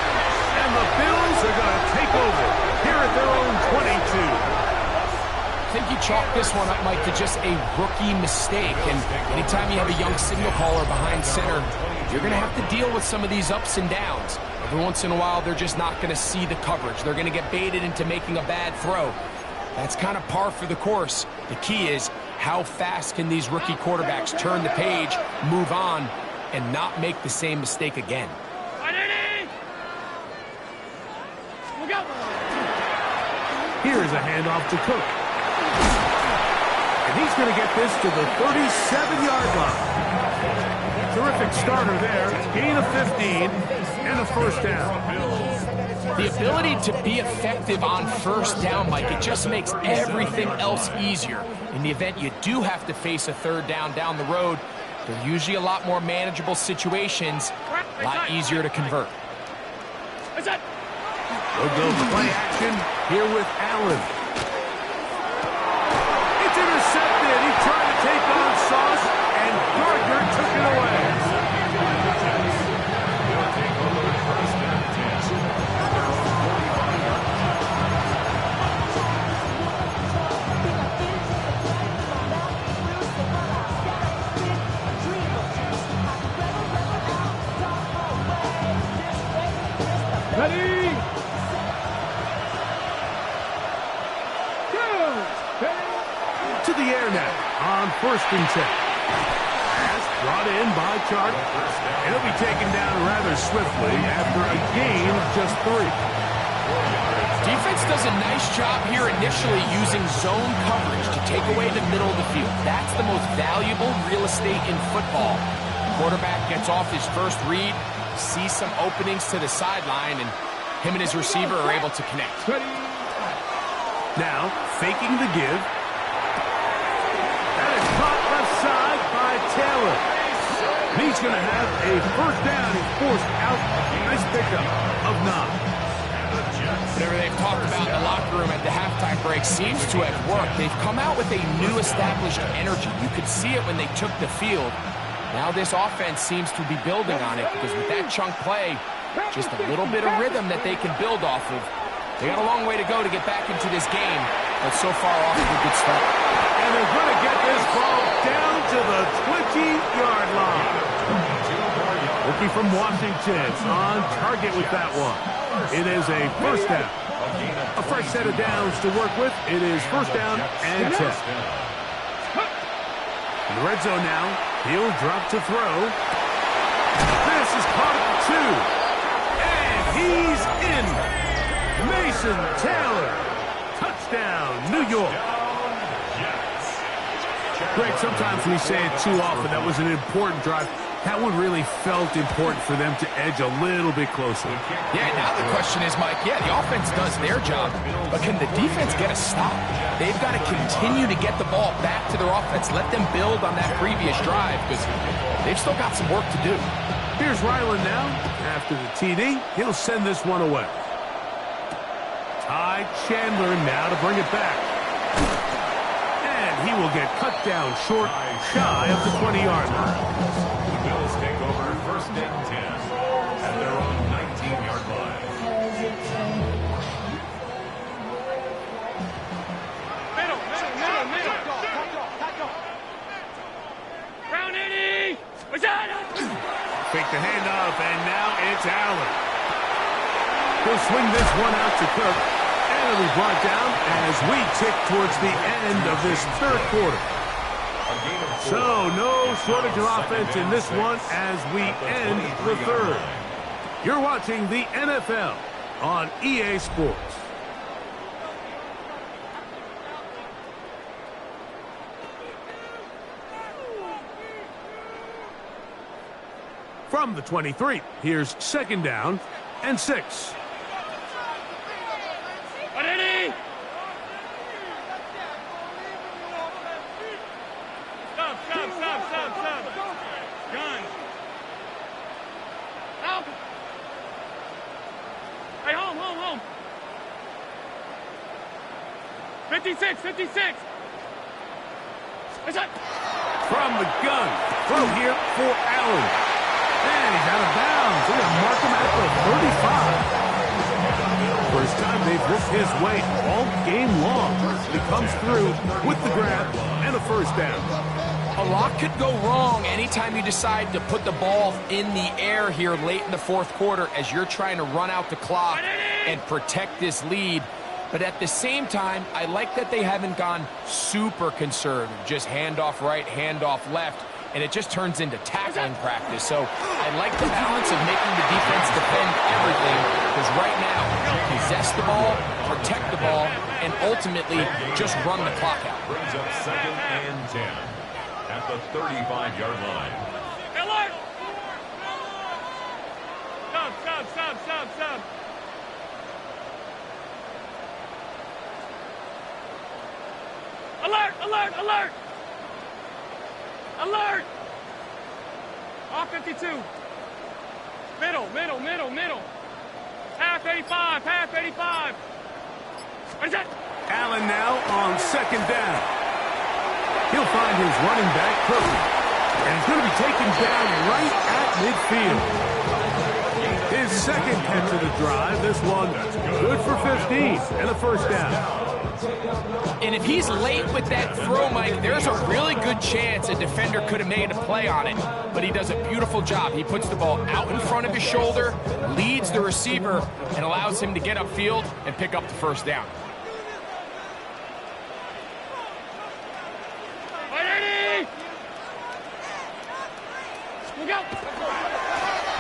And the Bills are going to take over here at their own 22. I think you chalk this one up, Mike, to just a rookie mistake. And anytime you have a young signal caller behind center, you're going to have to deal with some of these ups and downs. Every once in a while, they're just not going to see the coverage. They're going to get baited into making a bad throw. That's kind of par for the course. The key is, how fast can these rookie quarterbacks turn the page, move on, and not make the same mistake again? Here's a handoff to Cook. And he's going to get this to the 37-yard line. Terrific starter there. Gain of 15 and a 1st down. The ability to be effective on 1st down, Mike, it just makes everything else easier. In the event you do have to face a 3rd down the road, they're usually a lot more manageable situations, a lot easier to convert. We'll go to play action here with Allen. It's intercepted. He tried to take on Sauce, and Gardner took it away. Ready? the air now on 1st and 10. Pass brought in by Chark. And he'll be taken down rather swiftly after a gain of just 3. Defense does a nice job here initially using zone coverage to take away the middle of the field. That's the most valuable real estate in football. Quarterback gets off his first read, sees some openings to the sideline, and him and his receiver are able to connect. Now, faking the give. That is caught left side by Taylor. He's going to have a first down. He's forced out. Nice pickup of 9. Whatever they've talked about in the locker room at the halftime break seems to have worked. They've come out with a new established energy. You could see it when they took the field. Now this offense seems to be building on it because with that chunk play, just a little bit of rhythm that they can build off of. They got a long way to go to get back into this game, but so far off to a good start. And they're going to get this ball down to the 20-yard line. Rookie from Washington on target with that one. It is a first down. A fresh set of downs to work with. It is first down and 10. In the red zone now. He'll drop to throw. This is caught at 2. And he's in. Mason Taylor. Touchdown, New York. Greg, sometimes we say it too often. That was an important drive. That one really felt important for them to edge a little bit closer. Yeah, now the question is, Mike, the offense does their job, but can the defense get a stop? They've got to continue to get the ball back to their offense. Let them build on that previous drive because they've still got some work to do. Here's Ryland now. After the TD, he'll send this one away. Ty Chandler now to bring it back. And he will get cut down short, shy of the 20-yard line. Bills take over 1st and 10 at their own 19-yard line. Middle. Brown 80. What's that? Fake the handoff, and now it's Allen. He'll swing this one out to Cook, and it'll be brought down as we tick towards the end of this 3rd quarter. So, no shortage of offense in this one as we end the 3rd. You're watching the NFL on EA Sports. From the 23, here's 2nd down and 6. Gun. Help. Hey, home. 56. What's that? From the gun, throw here for Allen. And he's out of bounds. They're going to mark him at the 35. First time they've ripped his way all game long. He comes through with the grab and a first down. A lot could go wrong anytime you decide to put the ball in the air here late in the 4th quarter as you're trying to run out the clock and protect this lead. But at the same time, I like that they haven't gone super conservative. Just handoff right, handoff left, and it just turns into tackling practice. So I like the balance of making the defense defend everything because right now, possess the ball, protect the ball, and ultimately just run the clock out. Brings up 2nd and 10 at the 35-yard line. Alert! Stop. Alert! Off 52. Middle. Half 85. What is that? Allen now on 2nd down. He'll find his running back, Kirby. And he's going to be taken down right at midfield. His 2nd catch of the drive. This one good for 15 and a first down. And if he's late with that throw, Mike, there's a really good chance a defender could have made a play on it. But he does a beautiful job. He puts the ball out in front of his shoulder, leads the receiver, and allows him to get upfield and pick up the first down.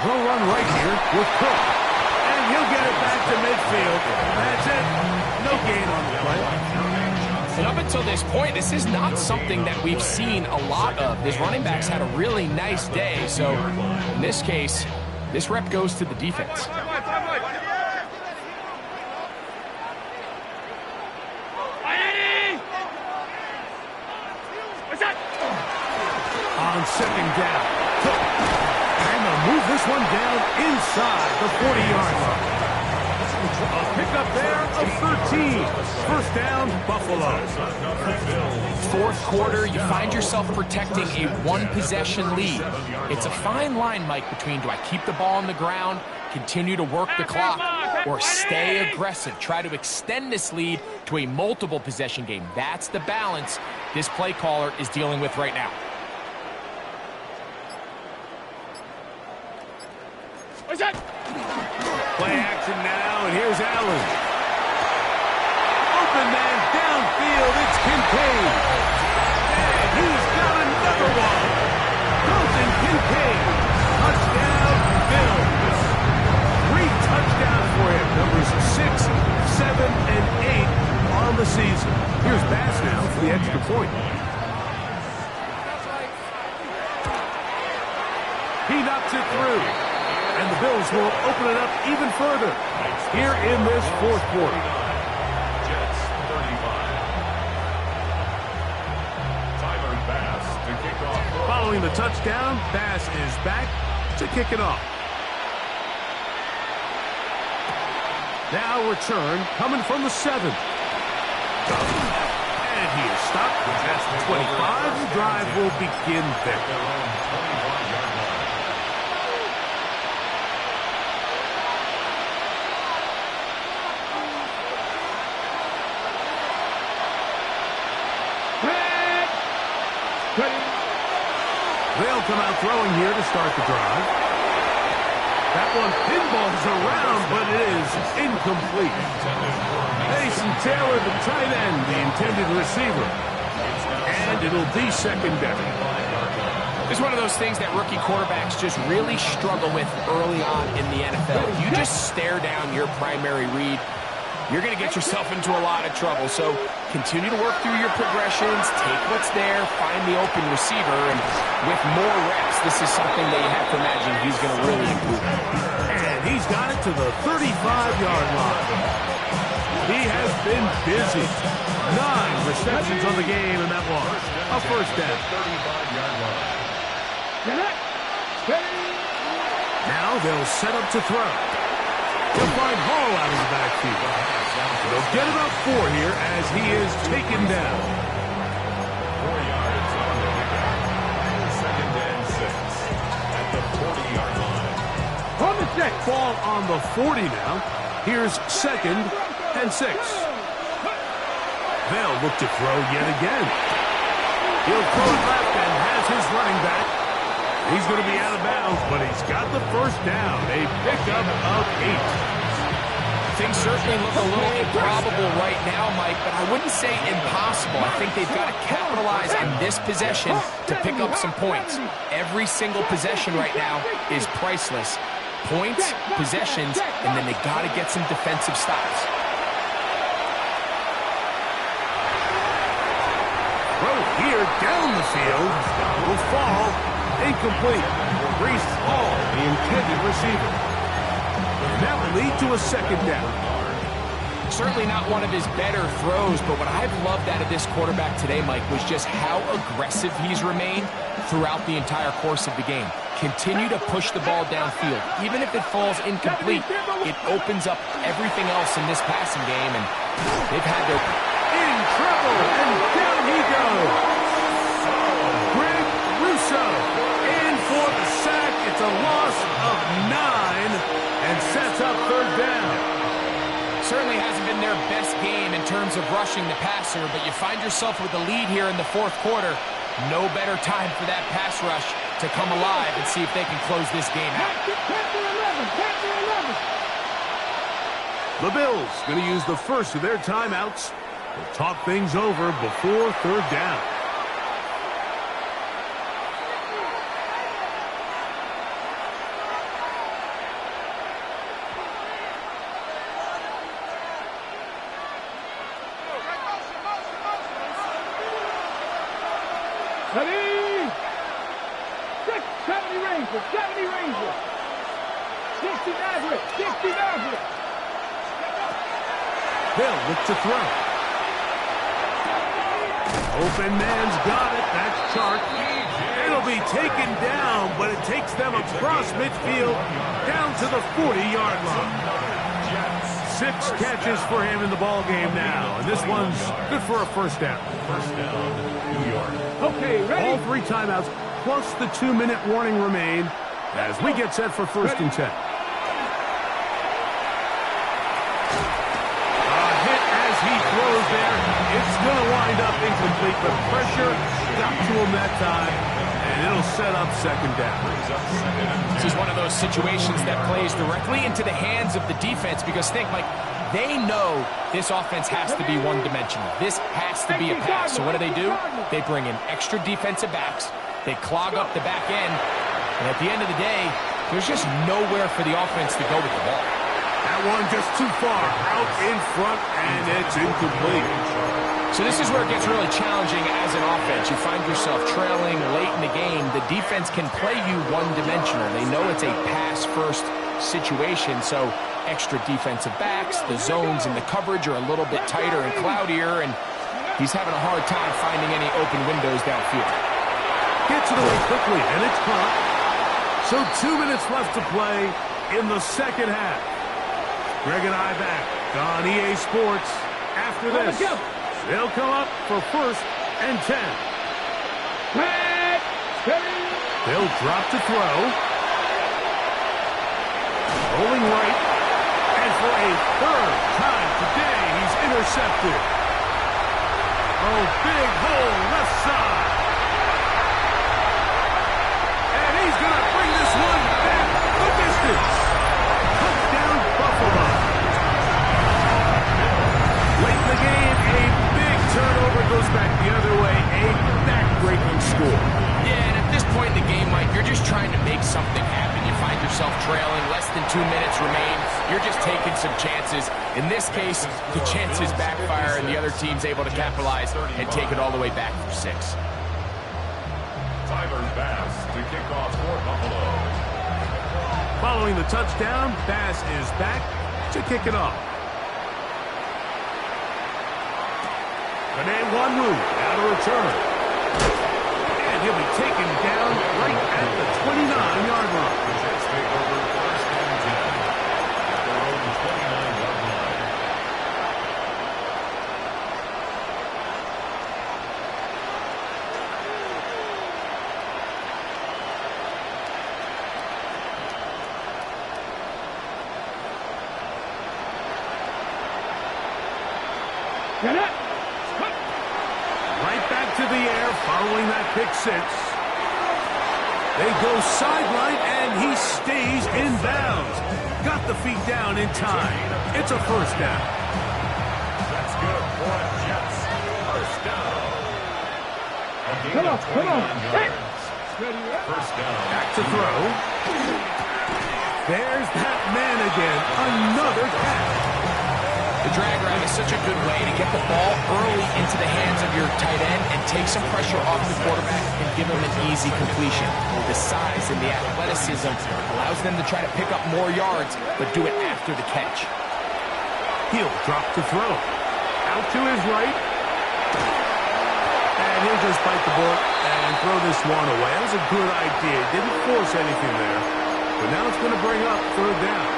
They'll run right here with Cook. And he'll get it back to midfield. That's it. No gain on the play. And up until this point, this is not something that we've seen a lot of. His running backs had a really nice day. So in this case, this rep goes to the defense. On second down, Cook. And they'll move this one down inside the 40-yard line. A pickup there of 13. First down, Buffalo. Fourth quarter, you find yourself protecting a one-possession lead. It's a fine line, Mike, between do I keep the ball on the ground, continue to work the clock, or stay aggressive, try to extend this lead to a multiple possession game. That's the balance this play caller is dealing with right now. Play action now, and here's Allen. Open man downfield, it's Kincaid. And he's got another one. Colton Kincaid. Touchdown, Bills. 3 touchdowns for him. Numbers 6, 7, and 8 on the season. Here's Bass now for the extra point. He knocks it through. And the Bills will open it up even further here in this fourth quarter. Jets 35. Tyler Bass to kick off. Following the touchdown, Bass is back to kick it off. Now return coming from the 7. And he is stopped at the 25. The drive will begin there. They'll come out throwing here to start the drive. That one pinballs around, but it is incomplete. Mason Taylor, the tight end, the intended receiver. And it'll be second down. It's one of those things that rookie quarterbacks just really struggle with early on in the NFL. If you just stare down your primary read, you're going to get yourself into a lot of trouble. So continue to work through your progressions, take what's there, find the open receiver, and with more reps, this is something that you have to imagine he's going to really improve. And he's got it to the 35-yard line. He has been busy. 9 receptions on the game, and that one a first down. 35-yard line. Now they'll set up to throw. He'll find Hall out of the backfield. They'll get about 4 here as he is taken down. 4 yards on the pickup. Second and 6 at the 40-yard line. On the 6. Ball on the 40 now. Here's second and 6. They'll look to throw yet again. He'll throw it left and has his running back. He's going to be out of bounds, but he's got the first down. A pickup of 8. Things certainly look a little improbable right now, Mike, but I wouldn't say impossible. I think they've got to capitalize on this possession to pick up some points. Every single possession right now is priceless. Points, possessions, and then they got to get some defensive stops. Throw here down the field. Will fall. Incomplete. Breece Hall, the intended receiver. And that will lead to a second down. Certainly not one of his better throws, but what I've loved out of this quarterback today, Mike, was just how aggressive he's remained throughout the entire course of the game. Continue to push the ball downfield. Even if it falls incomplete, it opens up everything else in this passing game, and they've had their... In trouble, and down he goes. Greg Rousseau in for the sack. It's a loss of 9 and sets up third down. Certainly hasn't been their best game in terms of rushing the passer, but you find yourself with a lead here in the fourth quarter. No better time for that pass rush to come alive and see if they can close this game out. The Bills going to use the first of their timeouts to talk things over before third down. 70 Ranger. 60 Maverick. 60 Maverick. They'll look to throw. Open man's got it. That's Chark. It'll be taken down, but it takes them across midfield down to the 40-yard line. 6 catches for him in the ball game now, and this one's good for a first down. First down, New York. Okay, ready? All 3 timeouts, plus the 2-minute warning remain as we get set for first and 10. He throws there. It's going to wind up incomplete, but pressure got to him that time, and it'll set up second down. This is one of those situations that plays directly into the hands of the defense because think, Mike, they know this offense has to be one-dimensional. This has to be a pass. So what do? They bring in extra defensive backs. They clog up the back end, and at the end of the day, there's just nowhere for the offense to go with the ball. That one just too far out in front, and it's incomplete. So this is where it gets really challenging as an offense. You find yourself trailing late in the game. The defense can play you one-dimensional. They know it's a pass-first situation, so extra defensive backs, the zones and the coverage are a little bit tighter and cloudier, and he's having a hard time finding any open windows downfield. Gets it away quickly, and it's caught. So 2 minutes left to play in the second half. Greg and I back on EA Sports. After this, they'll come up for first and 10. They'll drop to throw. Rolling right. And for a 3rd time today, he's intercepted. Oh, big hole left side. And he's going to bring this one back the distance. Touchdown, Buffalo. Late in the game, a big turnover goes back the other way. A back-breaking score. Yeah, and at this point in the game, Mike, you're just trying to make something happen. You find yourself trailing, less than 2 minutes remain. You're just taking some chances. In this case, the chances backfire, and the other team's able to capitalize and take it all the way back for 6. Tyler Bass to kick off for Buffalo. Following the touchdown, Bass is back to kick it off. Benet Wanwu out of return. And he'll be taken down right at the 29-yard line. Jets take over first and 10 at their own 29-yard line. Get it. Right back to the air following that pick 6. They go sideline, and he stays in bounds. Got the feet down in time. It's a first down. That's good for the Jets. First down. A gain Come on, of come on. 29 Hey. yards. First down. Back to throw. There's that man again. Another catch. The drag route is such a good way to get the ball early into the hands of your tight end and take some pressure off the quarterback and give him an easy completion. The size and the athleticism allows them to try to pick up more yards, but do it after the catch. He'll drop to throw. Out to his right. And he'll just bite the bullet and throw this one away. That was a good idea. Didn't force anything there. But now it's going to bring up 3rd down.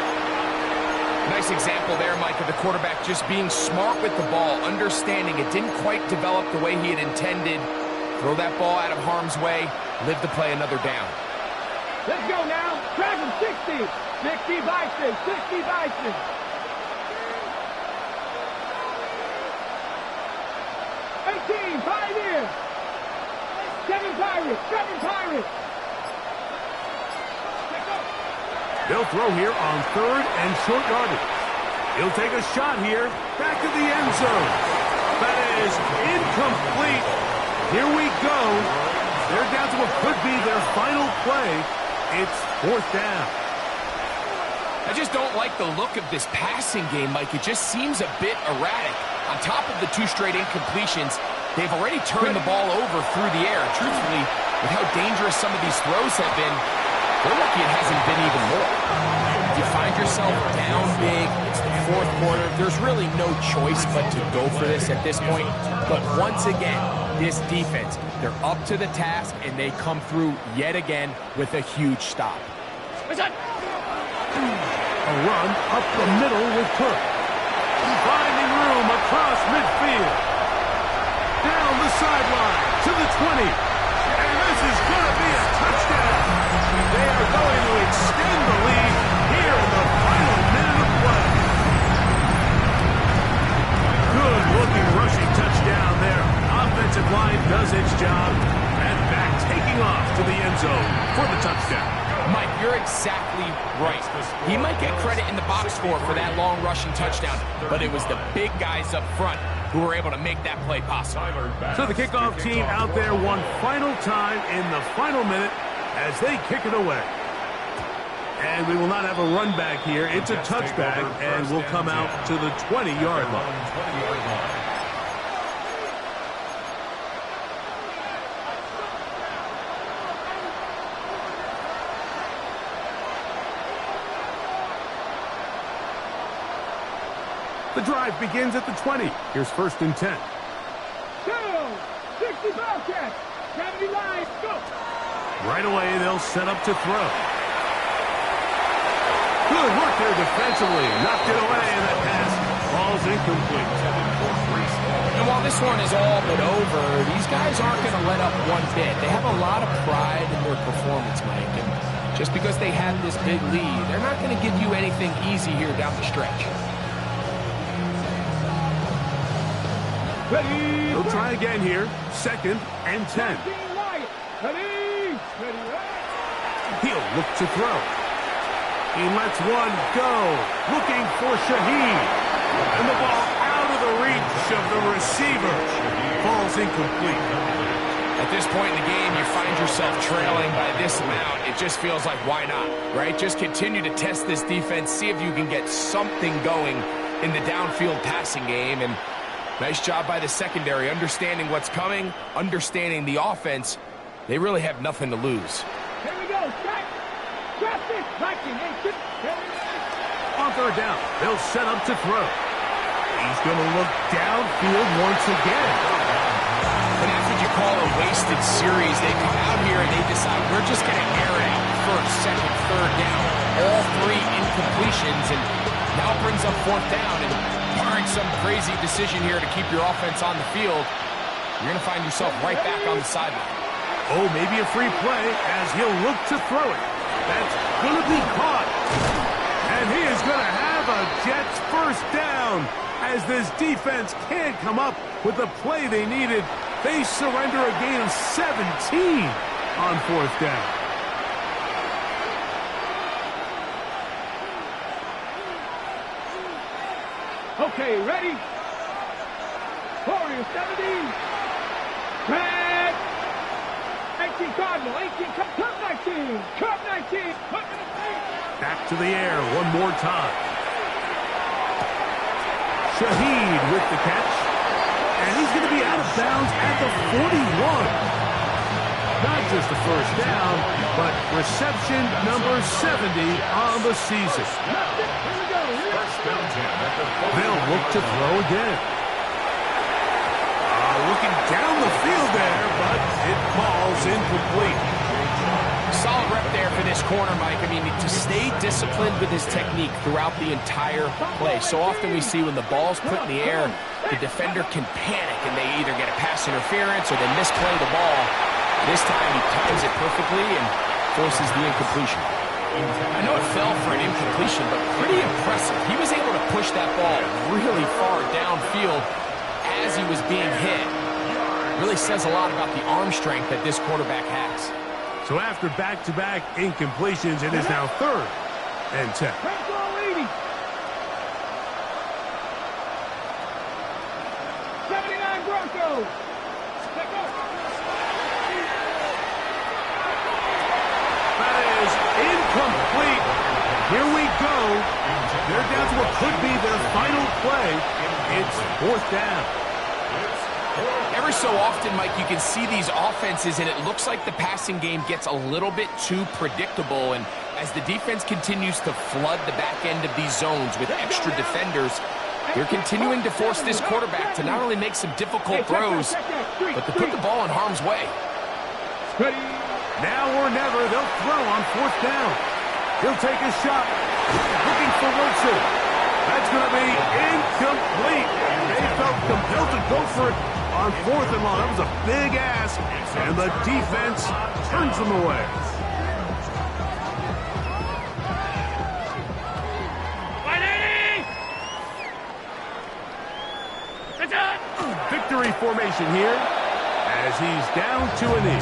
Nice example there, Mike, of the quarterback just being smart with the ball, understanding it didn't quite develop the way he had intended. Throw that ball out of harm's way, live to play another down. Let's go now. Drag him 60. 60 Bison. 60 Bison. 18 Pioneers. 7 Pirates. 7 Pirates. They'll throw here on 3rd and short yardage. He'll take a shot here. Back to the end zone. That is incomplete. Here we go. They're down to what could be their final play. It's 4th down. I just don't like the look of this passing game, Mike. It just seems a bit erratic. On top of the 2 straight incompletions, they've already turned the ball over through the air. Truthfully, with how dangerous some of these throws have been, They're lucky it hasn't been even more. If you find yourself down big, it's the fourth quarter, there's really no choice but to go for this at this point. But once again, this defense, they're up to the task, and they come through yet again with a huge stop. A run up the middle with Cook. Finding room across midfield. Down the sideline to the 20. And this is going to be a touchdown. They are going to extend the lead here in the final minute of play. Good-looking rushing touchdown there. Offensive line does its job. And back taking off to the end zone for the touchdown. Mike, you're exactly right. He might get credit in the box score for that long rushing touchdown, but it was the big guys up front who were able to make that play possible. So the kickoff team out there one final time in the final minute as they kick it away. And we will not have a run back here. It's a touchback, and we'll come out to the 20-yard line. The drive begins at the 20. Here's 1st and 10. 60 Bobcats. 70 line. Go. Right away, they'll set up to throw. Good work there defensively. Knocked it away, and that pass falls incomplete. And while this one is all but over, these guys aren't going to let up one bit. They have a lot of pride in their performance, Mike. And just because they have this big lead, they're not going to give you anything easy here down the stretch. They'll try again here. 2nd and 10. He'll look to throw. He lets one go. Looking for Shaheed. And the ball out of the reach of the receiver. Falls incomplete. At this point in the game, you find yourself trailing by this amount. It just feels like, why not, right? Just continue to test this defense. See if you can get something going in the downfield passing game. And nice job by the secondary, understanding what's coming, understanding the offense. They really have nothing to lose. Here we go. On 3rd down, they'll set up to throw. He's going to look downfield once again. And that's what you call a wasted series. They come out here and they decide, we're just going to air it out 1st, 2nd, 3rd down. All 3 incompletions, and now brings up 4th down. And barring some crazy decision here to keep your offense on the field, you're going to find yourself right back on the sideline. Oh, maybe a free play as he'll look to throw it. That's going to be caught. And he is going to have a Jets 1st down as this defense can't come up with the play they needed. They surrender a gain of 17 on 4th down. Okay, ready? Warriors 17. Red. 18 Cardinal. 18 Cup 19. Cup 19. Back to the air one more time. Shaheed with the catch. And he's going to be out of bounds at the 41. Not just the 1st down, but reception number 70 on the season. They'll look to throw again. Looking down the field there, but it falls incomplete. Solid rep there for this corner, Mike. I mean, to stay disciplined with his technique throughout the entire play. So often we see when the ball's put in the air, the defender can panic and they either get a pass interference or they misplay the ball. This time he times it perfectly and forces the incompletion. I know it fell for an incompletion, but pretty impressive. He was able to push that ball really far downfield as he was being hit. Really says a lot about the arm strength that this quarterback has. So after back-to-back incompletions, it is now 3rd and 10. Broncos. That is incomplete. Here we go. They're down to what could be their final play. It's 4th down. Every so often, Mike, you can see these offenses, and it looks like the passing game gets a little bit too predictable. And as the defense continues to flood the back end of these zones with extra defenders, they're continuing to force this quarterback to not only make some difficult throws, but to put the ball in harm's way. Now or never, they'll throw on 4th down. He'll take a shot, looking for Wilson. That's going to be incomplete. And they felt compelled to go for it on 4th and long. That was a big ask, and the defense turns them away. Victory formation here as he's down to a knee.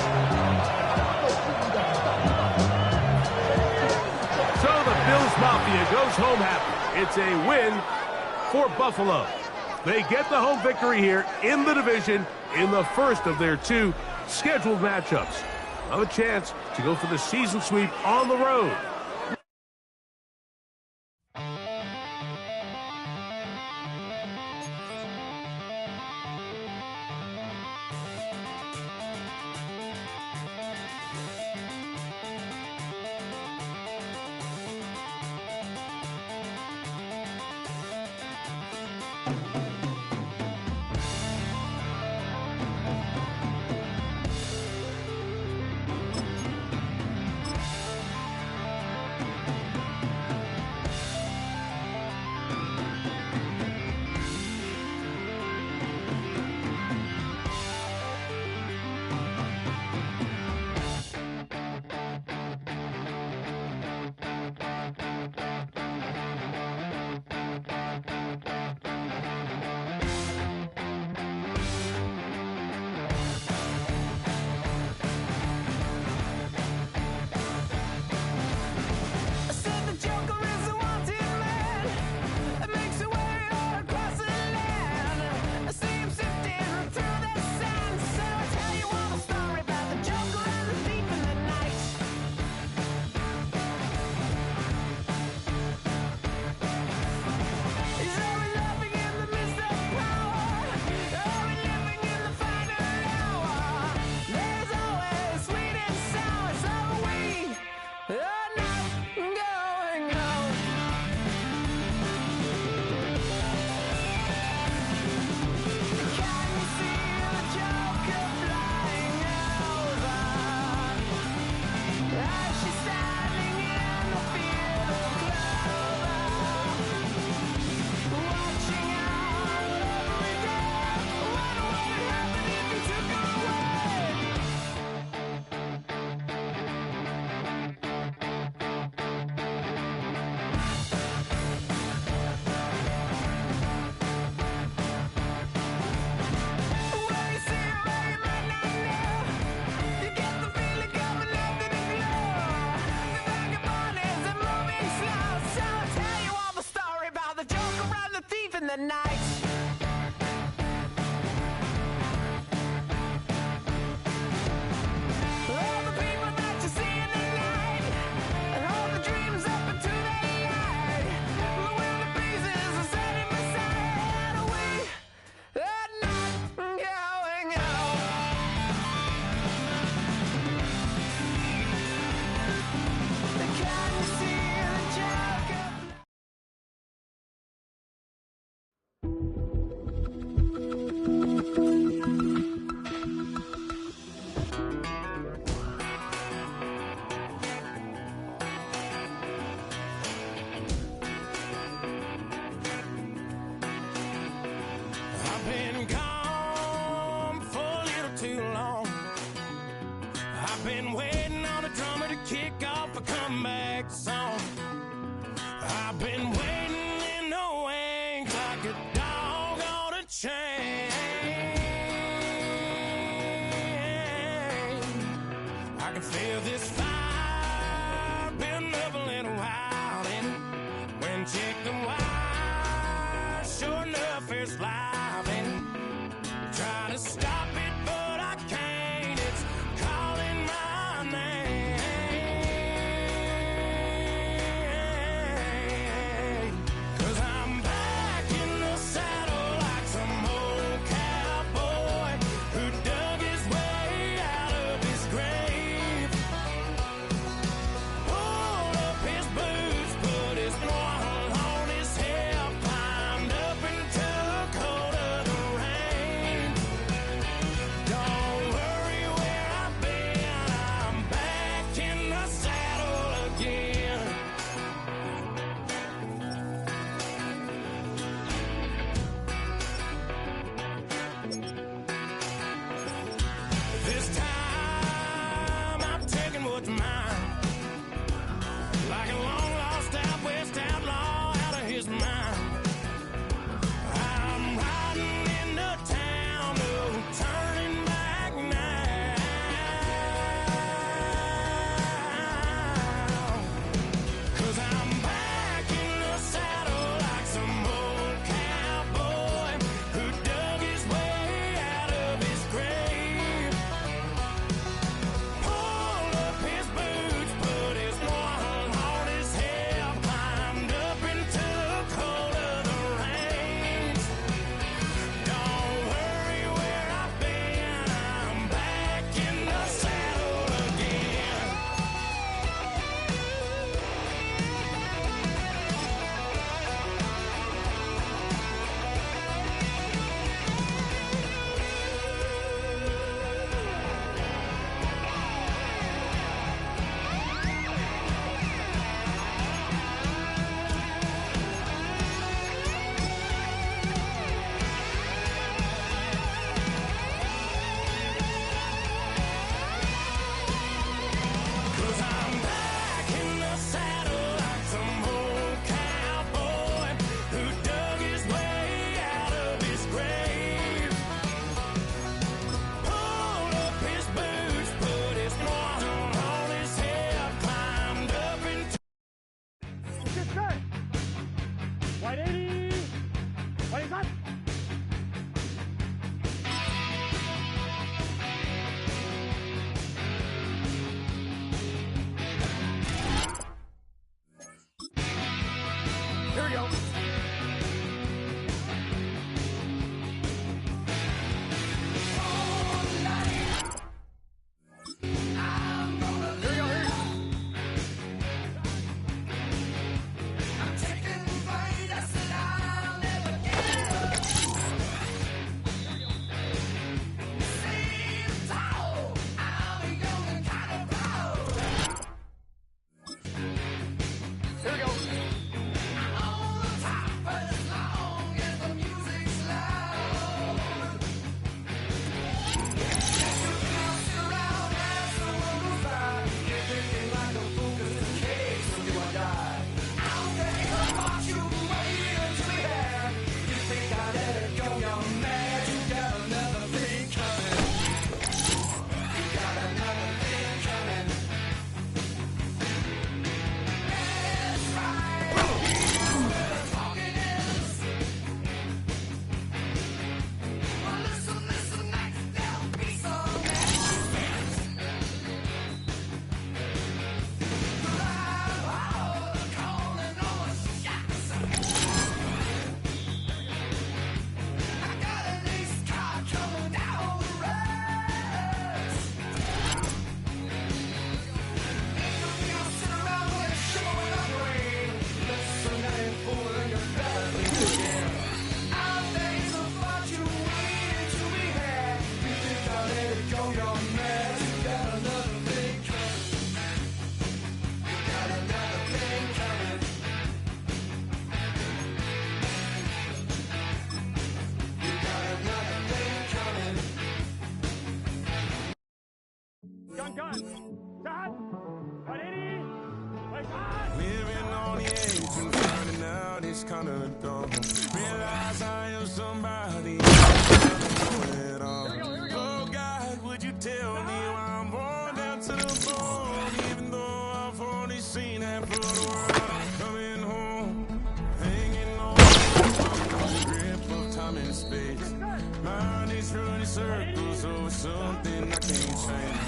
So the Bills Mafia goes home happy. It's a win for Buffalo. They get the home victory here in the division in the first of their 2 scheduled matchups. Have a chance to go for the season sweep on the road. The night. All the people that you see in the night, and all the dreams up into the light. The wilder pieces are setting beside. We are not going home. Can you see the joke of Cause I'm back in the saddle like some old cowboy. 180. What is that? Here we go. Gun. Shot. 180. Wait, shot. Living on the edge and finding out it's kind of dumb. Realize I am somebody. Oh God, would you tell me why I'm born down to the bone? Even though I've only seen half of the world, I'm coming home. Hanging on the grip of time and space. Mind is running circles over something I can't change.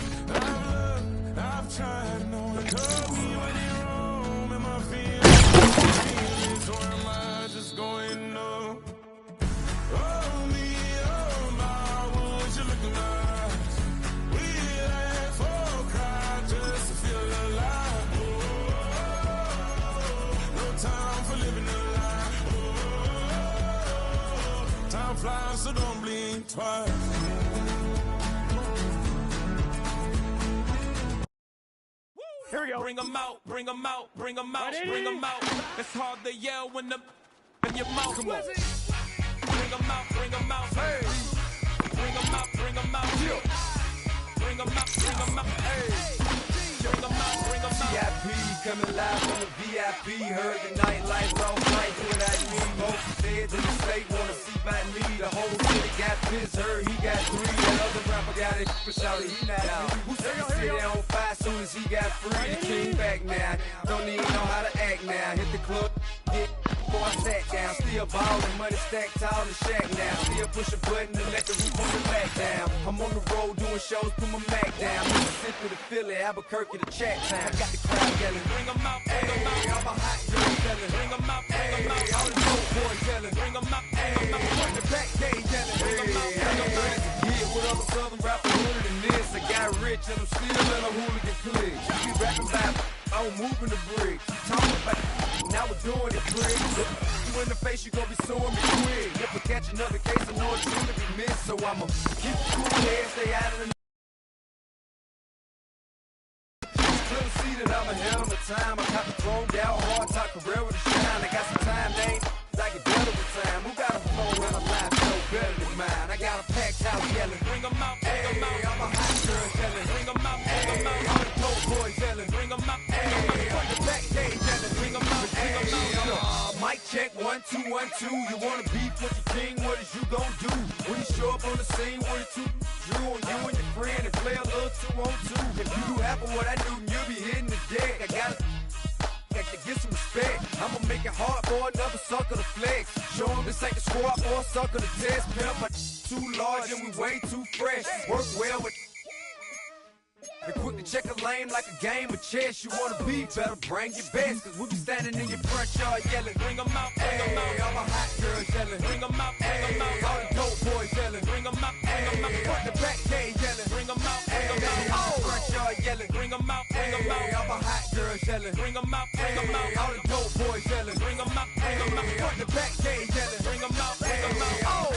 I've tried, no one told me when you're home. Am I feelings, or am I just going up? Oh me, oh my, would you look in my eyes? We laugh or cry just to feel alive. Oh, no time for living a lie. Oh, time flies, so don't blink twice. Here we go. Bring them out, bring them out, bring them out, bring them out. It's hard to yell when the in your mouth. Come on. Bring them out, bring them out. Hey. Bring them out, bring them out. Bring them out, bring them out. Hey. Bring them out, bring them out. VIP coming live from the VIP. Heard the nightlife off night doing that me. Most feds in the state wanna see by me. The whole city got pissed, heard he got 3. That other rapper got it, but shouted he not out. Who said the city on fire soon as he got free? The king back now, don't even know how to act now. Hit the club, get before I sat down. Still ballin', money stacked tall in the shack now. Still push a button to let the roof on the back down. I'm on the road doing shows, put my Mac down. Mississippi to Philly, Albuquerque to Chat Town. I got the crowd yelling, bring them out, bring them out. I'm a hot girl yelling, bring them out, bring them out. All the dope boys yelling, bring them out, bring them out. The back gate yelling, bring them out, bring them out. Yeah, what other southern rapper hooded than this? I got rich and I'm still in a hooligan clique. You be rapping about, I'm moving the bricks. You talking about, now we're doing it quick. You in the face, you gon' be suing me quick. If I catch another case, I know it's gonna be missed. So I'ma keep the cool head, stay out of the still see that I'm ahead of my time. I got the thrown down hard, talk career with a shine. I got some time, name, I get better with time. Who got a flow and a life so better than mine? I got a packed house yelling, bring them out, bring them out. I'm a hot girl yelling, bring them out, bring them out. All the dope boys yelling, bring them out, bring them out. The back gate yelling, bring them out, bring them out. Mic check, 1, 2, 1, 2. You wanna beef with the king, what is you gon' do? When you show up on the scene, what is you drew on you and your friend and play a little 2-on-2. If you do half of what I do, then you'll be hitting the deck. I got gotta get some respect. I'ma make it hard for another sucker to flex. Show him this ain't the squad for a sucker to test. Pimp, my too large and we way too fresh. Work well with and quick to check a lane like a game of chess. You wanna be better, bring your best. Cause we be standing in your front yard yelling. Bring 'em out, bring 'em out. All the hot girls yelling. Bring 'em out, bring 'em out. All the dope boys yelling. Bring 'em out, bring 'em out. Front to back, they yelling. Bring 'em out, bring 'em out. All the front yard yelling. Bring 'em out, bring 'em out. All the hot girls yelling. Bring 'em out, bring 'em out. All the dope boys yelling. Bring 'em out, bring 'em out. Front to back, they yelling. Bring 'em out, bring 'em out. Oh!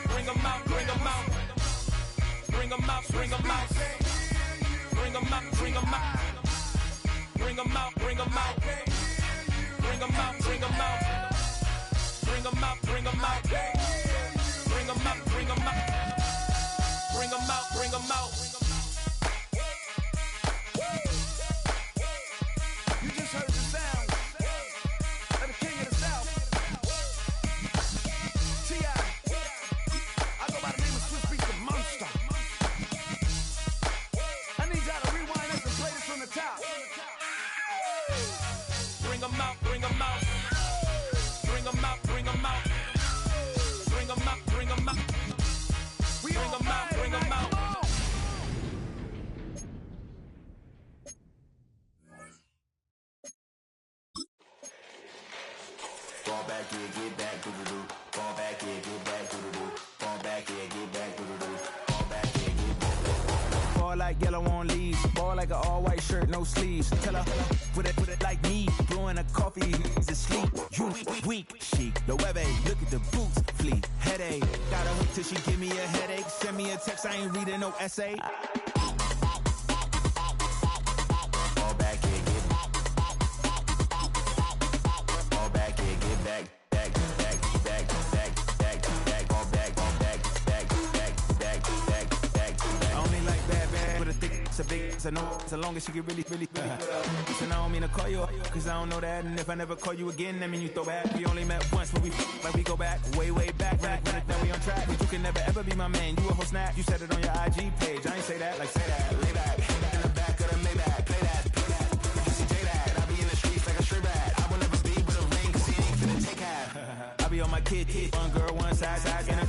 Bring 'em out, bring 'em out. Bring 'em out, bring 'em out. Bring 'em out, bring 'em out. Bring 'em out, bring 'em out. Bring 'em out, bring 'em out. Bring 'em out, bring 'em out. Bring 'em out, bring 'em out. You just heard the sound of the king of the South. T.I. I go by the name of Swiss Beats the Monster. I need y'all to rewind this and play this from the top. Bring 'em out, bring 'em out. Bring 'em out, bring 'em out. Bring 'em out, bring 'em out. We Bring 'em out, bring 'em out. Fall back here, get back, doo-doo-doo. Fall back here, get back, doo-doo-doo. Fall back here, get back, doo-doo-doo. Fall back here, get back. Ball like yellow on leaves. Ball like an all-white shirt, no sleeves. Tell her, put it like me. Blowing a coffee, he's asleep. You weak, chic. The webby, look at the boots, fleet. Headache, got a hook till she give me a headache. Send me a text, I ain't reading no essay. Fall back here, get back. Fall back here, get back. Back, back, back, back, back, back. Fall back, back, back, back, back, back, back. I only like bad, but a thick, it's a big, it's a no, it's as long as she can really. Listen, I don't mean to call you up, cause I don't know that. And if I never call you again, that mean you throw back. We only met once, but we like we go back, way back. Now we on track, but you can never ever be my man. You a whole snap, you said it on your IG page. I ain't say that, like say that, lay back. In the back of the Maybach, play that. You see J that, I be in the streets like a stray rat. I will never be with a ring, cause he ain't finna take half. I be on my kid, one girl, one side, in a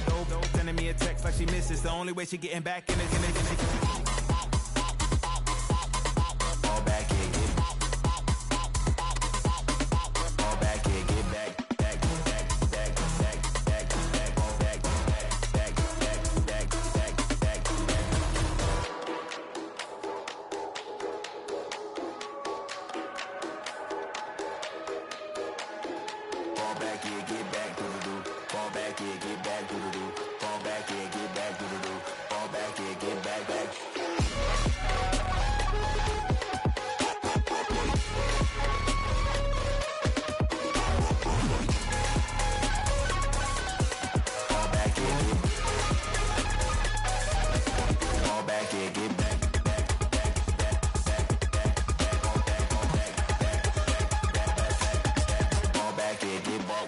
dope, sending me a text like she misses. The only way she getting back in it. Fall back here, get back. Fall back here, get back. Back, back, back, back, back, back. Fall back, back, back, back, back, back, back. Fall back here, get back, doo-doo-doo. Fall back here, get back, doo-doo-doo. Fall back here, get back, doo-doo-doo. Fall back here, get back, back. Fall back here, get back. Fall back here, get back. Back, back, back, back, back, back. Fall back, back, back, back, back, back. Fall back here, get back.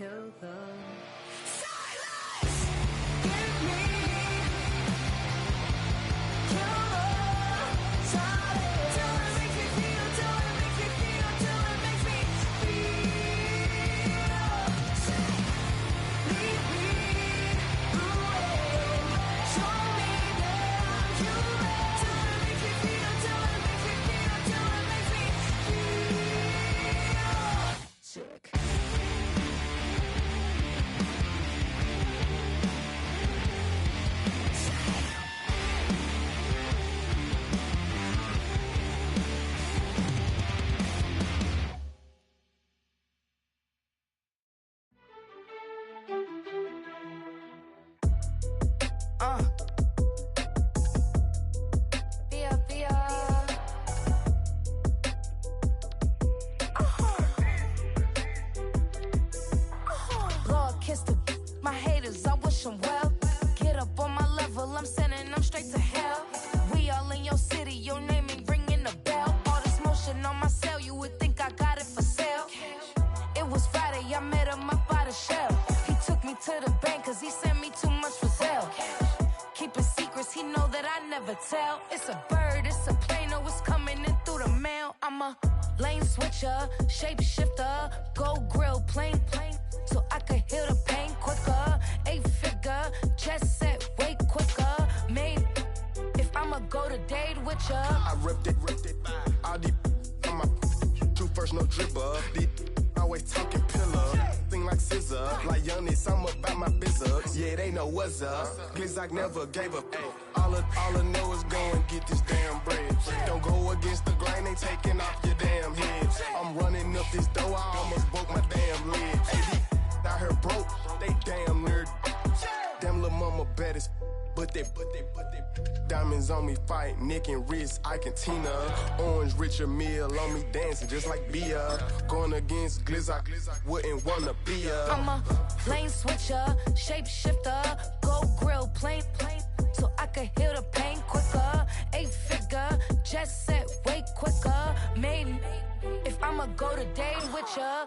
kill them. My haters, I wish them well. Get up on my level, I'm sending them straight to hell. We all in your city, your name ain't ringing the bell. All this motion on my cell, you would think I got it for sale. It was Friday, I met him up by the shell. He took me to the bank, cause he sent me too much for sale. Keeping secrets, he know that I never tell. It's a bird, it's a plane, oh, it's coming in through the mail. I'm a lane switcher, shapeshifter, go grill, plane, so I could heal the pain quicker. 8-figure, jet set, way quicker. Made, if I'ma go to date with ya. I ripped it, all these on my true first, no dribble. These always talking pillar, thing like scissor. Like Giannis, I'm about my business. Yeah, they know what's up. Glizak never gave up. All I know is go and get this damn bread. Don't go against the grain, they taking off your damn head. I'm running up this door, I almost broke my damn leg. Out here broke, they damn nerd. Damn lil' mama bad as but they diamonds on me fight, neck and wrist, I can Tina. Orange Richard Mill on me dancing just like Bia. Going against Glizak, wouldn't wanna be ya. I'm a lane switcher, shapeshifter, go grill, plane, so I could heal the pain quicker. 8-figure, jet set, way quicker. Made, if I'ma go to date with ya.